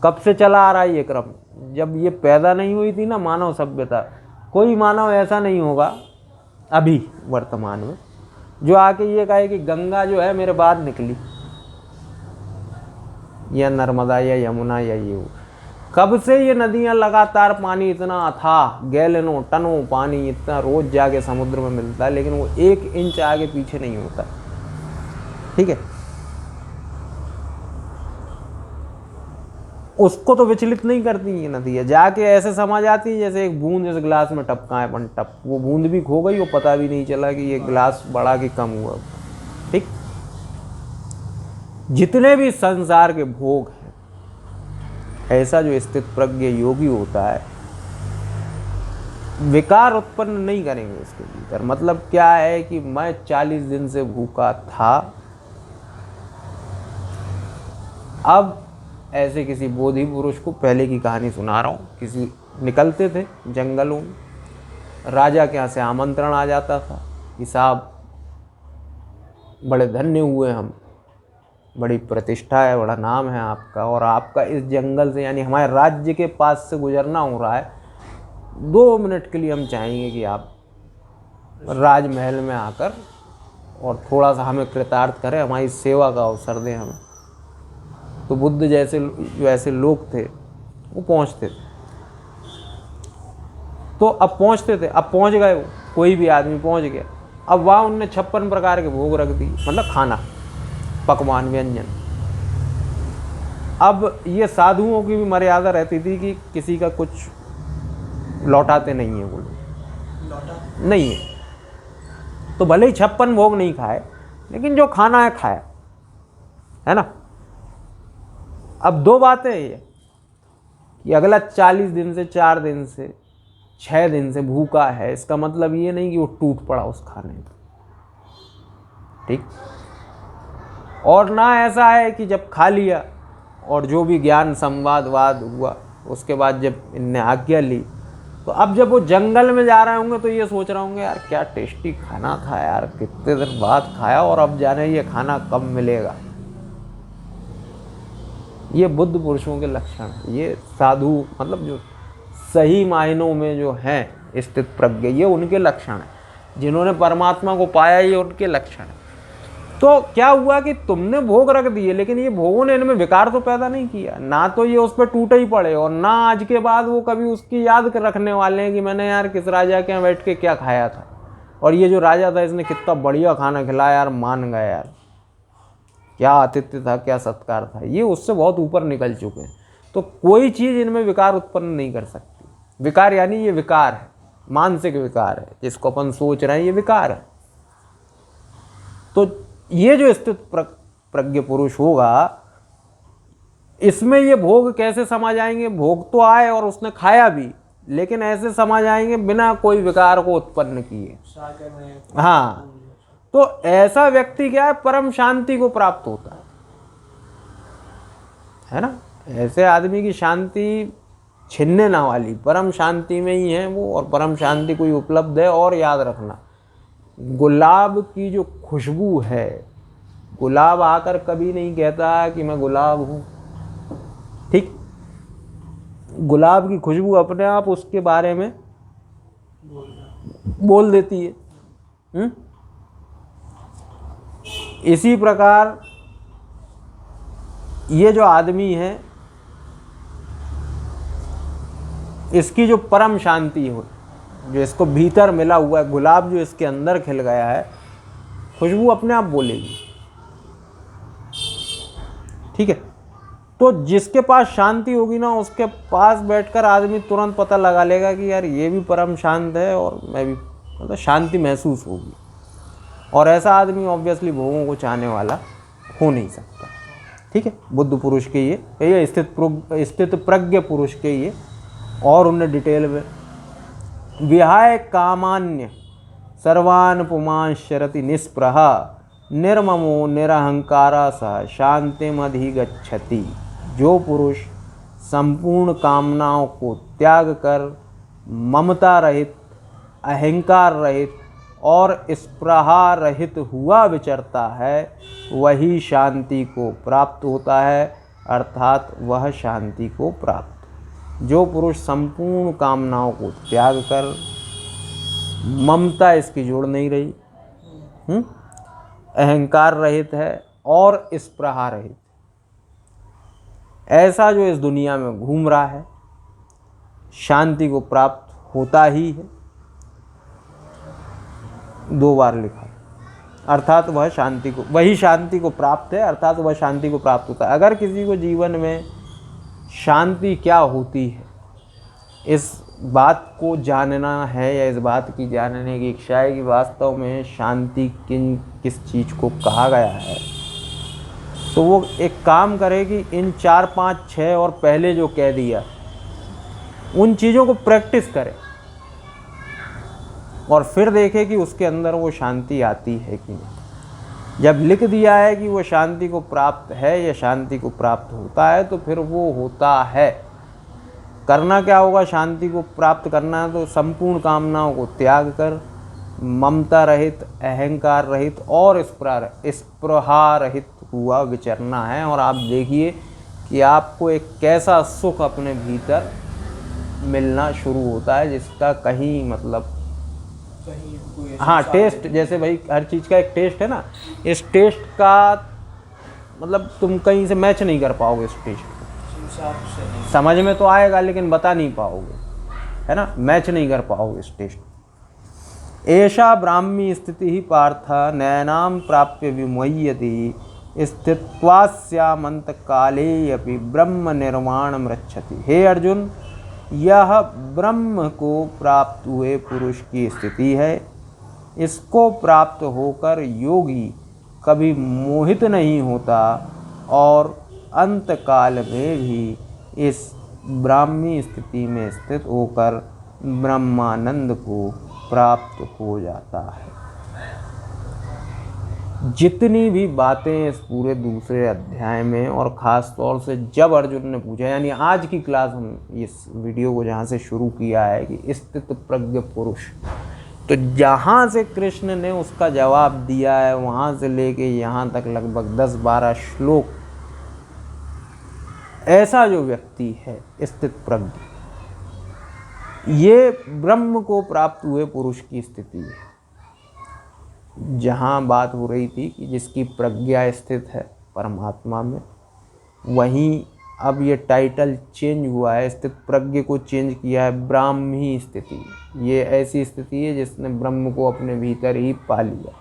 कब से चला आ रहा है ये क्रम, जब ये पैदा नहीं हुई थी ना मानव सभ्यता, कोई मानव ऐसा नहीं होगा अभी वर्तमान में जो आके ये कहे कि गंगा जो है मेरे बाद निकली, या नर्मदा या यमुना या ये वो। कब से ये नदियां लगातार पानी इतना अथाह, गैलनों टनों पानी इतना रोज जाके समुद्र में मिलता है, लेकिन वो 1 इंच आगे पीछे नहीं होता। ठीक है, उसको तो विचलित नहीं करती ये नदियाँ, जाके ऐसे समा जाती है जैसे एक बूंद इस गिलास में टपका है अपन टप, वो बूंद भी खो गई, वो पता भी नहीं चला कि ये गिलास बढ़ा कि कम हुआ। ठीक, जितने भी संसार के भोग हैं, ऐसा जो स्थित प्रज्ञ योगी होता है विकार उत्पन्न नहीं करेंगे उसके भीतर। मतलब क्या है कि मैं 40 दिन से भूखा था, अब ऐसे किसी बोधि पुरुष को, पहले की कहानी सुना रहा हूँ, किसी निकलते थे जंगलों में, राजा के यहाँ से आमंत्रण आ जाता था कि साहब बड़े धन्य हुए हम, बड़ी प्रतिष्ठा है, बड़ा नाम है आपका, और आपका इस जंगल से यानी हमारे राज्य के पास से गुजरना हो रहा है, 2 मिनट के लिए हम चाहेंगे कि आप राजमहल में आकर और थोड़ा सा हमें कृतार्थ करें, हमारी सेवा का अवसर दें हमें। तो बुद्ध जैसे जो ऐसे लोग थे वो पहुंचते थे। तो अब पहुंचते थे, अब पहुंच गए, वो कोई भी आदमी पहुंच गया, अब वहाँ उनने 56 प्रकार के भोग रख दिए, मतलब खाना, पकवान, व्यंजन। अब ये साधुओं की भी मर्यादा रहती थी कि किसी का कुछ लौटाते नहीं है, वो लोग नहीं है, तो भले ही 56 भोग नहीं खाए, लेकिन जो खाना है खाया, है ना। अब 2 बातें हैं ये कि अगला 40 दिन से, 4 दिन से, 6 दिन से भूखा है, इसका मतलब ये नहीं कि वो टूट पड़ा उस खाने में। ठीक, और ना ऐसा है कि जब खा लिया और जो भी ज्ञान संवाद वाद हुआ उसके बाद जब इनने आज्ञा ली, तो अब जब वो जंगल में जा रहे होंगे तो ये सोच रहे होंगे यार क्या टेस्टी खाना था यार, कितने दिन बाद खाया, और अब जाने ये खाना कब मिलेगा। ये बुद्ध पुरुषों के लक्षण है, ये साधु मतलब जो सही मायनों में जो हैं स्थित प्रज्ञ, ये उनके लक्षण हैं, जिन्होंने परमात्मा को पाया, ये उनके लक्षण हैं। तो क्या हुआ कि तुमने भोग रख दिए, लेकिन ये भोगों ने इनमें विकार तो पैदा नहीं किया, ना तो ये उस पर टूटे ही पड़े, और ना आज के बाद वो कभी उसकी याद रखने वाले हैं कि मैंने यार किस राजा के यहाँ बैठ के क्या खाया था, और ये जो राजा था इसने कितना बढ़िया खाना खिलाया यार, मान गया यार, क्या आतिथ्य था, क्या सत्कार था। ये उससे बहुत ऊपर निकल चुके हैं। तो कोई चीज़ इनमें विकार उत्पन्न नहीं कर सकती। विकार यानी ये विकार है, मानसिक विकार है, जिसको अपन सोच रहे हैं ये विकार है। तो ये जो स्थित प्रज्ञ पुरुष होगा, इसमें ये भोग कैसे समा जाएंगे, भोग तो आए और उसने खाया भी, लेकिन ऐसे समा जाएंगे बिना कोई विकार को उत्पन्न किए। हाँ, तो ऐसा व्यक्ति क्या है, परम शांति को प्राप्त होता है ना। ऐसे आदमी की शांति छिनने ना वाली, परम शांति में ही है वो, और परम शांति कोई उपलब्ध है। और याद रखना, गुलाब की जो खुशबू है, गुलाब आकर कभी नहीं कहता कि मैं गुलाब हूँ, ठीक, गुलाब की खुशबू अपने आप उसके बारे में बोल देती है। इसी प्रकार ये जो आदमी है, इसकी जो परम शांति हो, जो इसको भीतर मिला हुआ है, गुलाब जो इसके अंदर खिल गया है, खुशबू अपने आप बोलेगी। ठीक है, तो जिसके पास शांति होगी ना, उसके पास बैठकर आदमी तुरंत पता लगा लेगा कि यार ये भी परम शांत है और मैं भी, मतलब शांति महसूस होगी। और ऐसा आदमी ऑब्वियसली भोगों को चाहने वाला हो नहीं सकता। ठीक है, बुद्ध पुरुष के ये स्थित प्रज्ञ पुरुष के ये, और उन्हें डिटेल में विहाय कामान्य सर्वान पुमांश शरति निस्पृह निर्ममो निरहंकारा सह शांतिमधिगच्छति। जो पुरुष संपूर्ण कामनाओं को त्याग कर ममता रहित, अहंकार रहित और स्पृहा रहित हुआ विचरता है, वही शांति को प्राप्त होता है, अर्थात वह शांति को प्राप्त। जो पुरुष संपूर्ण कामनाओं को त्याग कर, ममता इसकी जोड़ नहीं रही, अहंकार रहित है और स्पृहा रहित, ऐसा जो इस दुनिया में घूम रहा है, शांति को प्राप्त होता ही है। 2 बार लिखा, अर्थात वह शांति को, वही शांति को प्राप्त है, अर्थात वह शांति को प्राप्त होता है। अगर किसी को जीवन में शांति क्या होती है, इस बात को जानना है या इस बात की जानने की इच्छा है कि वास्तव में शांति किस चीज़ को कहा गया है, तो वो एक काम करे कि इन 4, 5, 6 और पहले जो कह दिया उन चीज़ों को प्रैक्टिस करे और फिर देखे कि उसके अंदर वो शांति आती है कि नहीं। जब लिख दिया है कि वो शांति को प्राप्त है या शांति को प्राप्त होता है, तो फिर वो होता है। करना क्या होगा? शांति को प्राप्त करना है तो संपूर्ण कामनाओं को त्याग कर, ममता रहित, अहंकार रहित और स्पृहा रहित हुआ विचरना है। और आप देखिए कि आपको एक कैसा सुख अपने भीतर मिलना शुरू होता है, जिसका कहीं मतलब हाँ टेस्ट, जैसे भाई हर चीज़ का एक टेस्ट है ना, इस टेस्ट का मतलब तुम कहीं से मैच नहीं कर पाओगे। इस टेस्ट को समझ में तो आएगा लेकिन बता नहीं पाओगे, है ना, मैच नहीं कर पाओगे इस टेस्ट। ऐसा ब्राह्मी स्थिति ही पार्थ नैनाम प्राप्य विमुह्यति स्थित्वास्यामंत काले अपि ब्रह्म निर्वाणम रक्षति। हे अर्जुन, यह ब्रह्म को प्राप्त हुए पुरुष की स्थिति है। इसको प्राप्त होकर योगी कभी मोहित नहीं होता और अंत काल में भी इस ब्राह्मी स्थिति में स्थित होकर ब्रह्मानंद को प्राप्त हो जाता है। जितनी भी बातें इस पूरे दूसरे अध्याय में, और ख़ास तौर से जब अर्जुन ने पूछा, यानी आज की क्लास हम इस वीडियो को जहाँ से शुरू किया है कि स्थित प्रज्ञ पुरुष, तो जहाँ से कृष्ण ने उसका जवाब दिया है वहाँ से लेके यहाँ तक लगभग 10-12 श्लोक, ऐसा जो व्यक्ति है स्थित प्रज्ञ, ये ब्रह्म को प्राप्त हुए पुरुष की स्थिति है। जहाँ बात हो रही थी कि जिसकी प्रज्ञा स्थित है परमात्मा में, वहीं अब ये टाइटल चेंज हुआ है, स्थित प्रज्ञ को चेंज किया है ब्राह्मी स्थिति। ये ऐसी स्थिति है जिसने ब्रह्म को अपने भीतर ही पा लिया।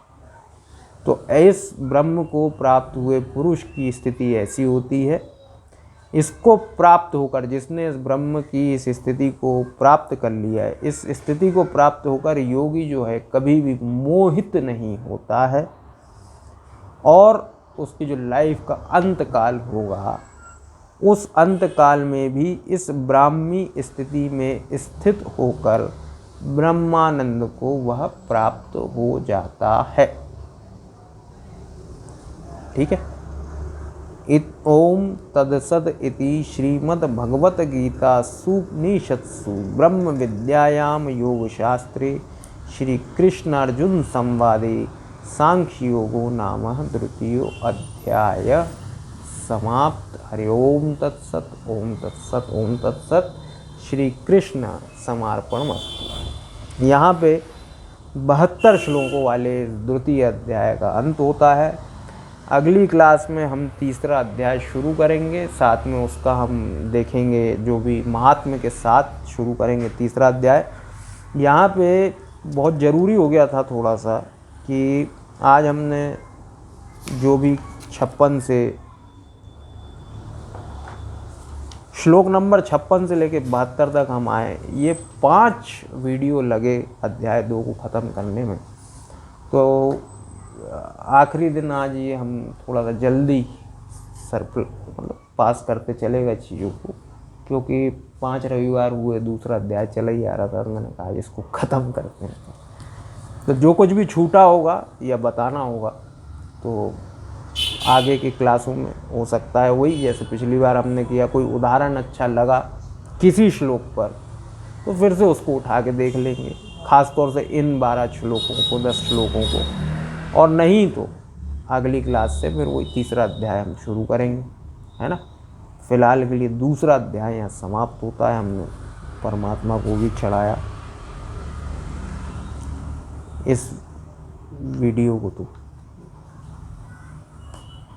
तो इस ब्रह्म को प्राप्त हुए पुरुष की स्थिति ऐसी होती है। इसको प्राप्त होकर, जिसने इस ब्रह्म की इस स्थिति को प्राप्त कर लिया है, इस स्थिति को प्राप्त होकर योगी जो है कभी भी मोहित नहीं होता है। और उसकी जो लाइफ का अंत काल होगा, उस अंत काल में भी इस ब्राह्मी स्थिति में स्थित होकर ब्रह्मानंद को वह प्राप्त हो जाता है। ठीक है। ओम तदसद इति श्रीमद्भगवद्गीतासु उपनिषत्सु ब्रह्म विद्यायाम योग शास्त्रे श्री कृष्णार्जुन संवादे सांख्य योगो नाम द्वितीयो अध्याय समाप्त। हरि ओम तत्सत, ओम तत्सत, ओम तत्सत। श्री कृष्ण समर्पणमस्तु। यहाँ पे 72 श्लोकों वाले द्वितीय अध्याय का अंत होता है। अगली क्लास में हम तीसरा अध्याय शुरू करेंगे, साथ में उसका हम देखेंगे जो भी महात्म्य के साथ शुरू करेंगे तीसरा अध्याय। यहाँ पे बहुत ज़रूरी हो गया था थोड़ा सा कि आज हमने जो भी 56 से श्लोक नंबर 56 से लेके 72 तक हम आए, ये 5 वीडियो लगे अध्याय 2 को ख़त्म करने में। तो आखिरी दिन आज ये हम थोड़ा सा जल्दी मतलब पास करते चले गए चीज़ों को, क्योंकि 5 रविवार हुए, दूसरा अध्याय चला ही आ रहा था, तो मैंने कहा इसको ख़त्म करते हैं। तो जो कुछ भी छूटा होगा या बताना होगा तो आगे की क्लासों में हो सकता है वही, जैसे पिछली बार हमने किया, कोई उदाहरण अच्छा लगा किसी श्लोक पर तो फिर से उसको उठा के देख लेंगे, ख़ास तौर से इन 12 श्लोकों को, 10 श्लोकों को। और नहीं तो अगली क्लास से फिर वही तीसरा अध्याय हम शुरू करेंगे, है ना। फिलहाल के लिए दूसरा अध्याय यहाँ समाप्त होता है। हमने परमात्मा को भी चढ़ाया इस वीडियो को। तो